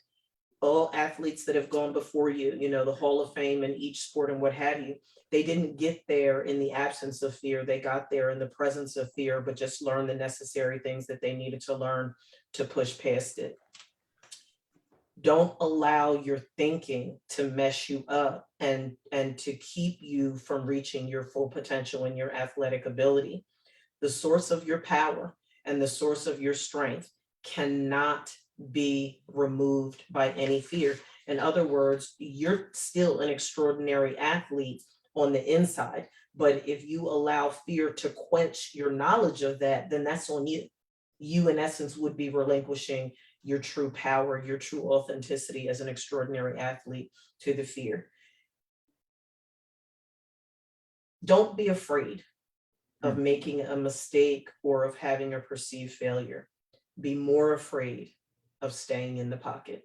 all athletes that have gone before you, the Hall of Fame in each sport and what have you, they didn't get there in the absence of fear. They got there in the presence of fear, but just learned the necessary things that they needed to learn to push past it. Don't allow your thinking to mess you up and to keep you from reaching your full potential and your athletic ability. The source of your power and the source of your strength cannot be removed by any fear. In other words, you're still an extraordinary athlete on the inside, but if you allow fear to quench your knowledge of that, then that's on you. You, in essence, would be relinquishing your true power, your true authenticity as an extraordinary athlete to the fear. Don't be afraid of making a mistake or of having a perceived failure. Be more afraid of staying in the pocket.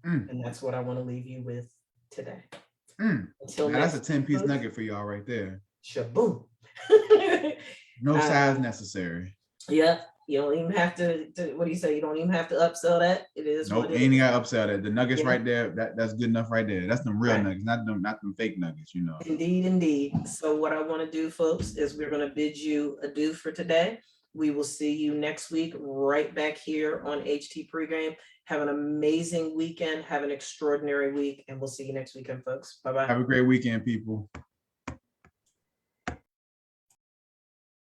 And that's what I want to leave you with today. Until now, that's a 10-piece nugget for y'all right there. Shaboom. No size necessary. Yeah. You don't even have to, what do you say? You don't even have to upsell that. It is. Nope, ain't got to upsell that. The nuggets right there, that's good enough right there. That's them real nuggets, not them fake nuggets, Indeed, indeed. So what I want to do, folks, is we're going to bid you adieu for today. We will see you next week right back here on HT Pregame. Have an amazing weekend. Have an extraordinary week. And we'll see you next weekend, folks. Bye-bye. Have a great weekend, people.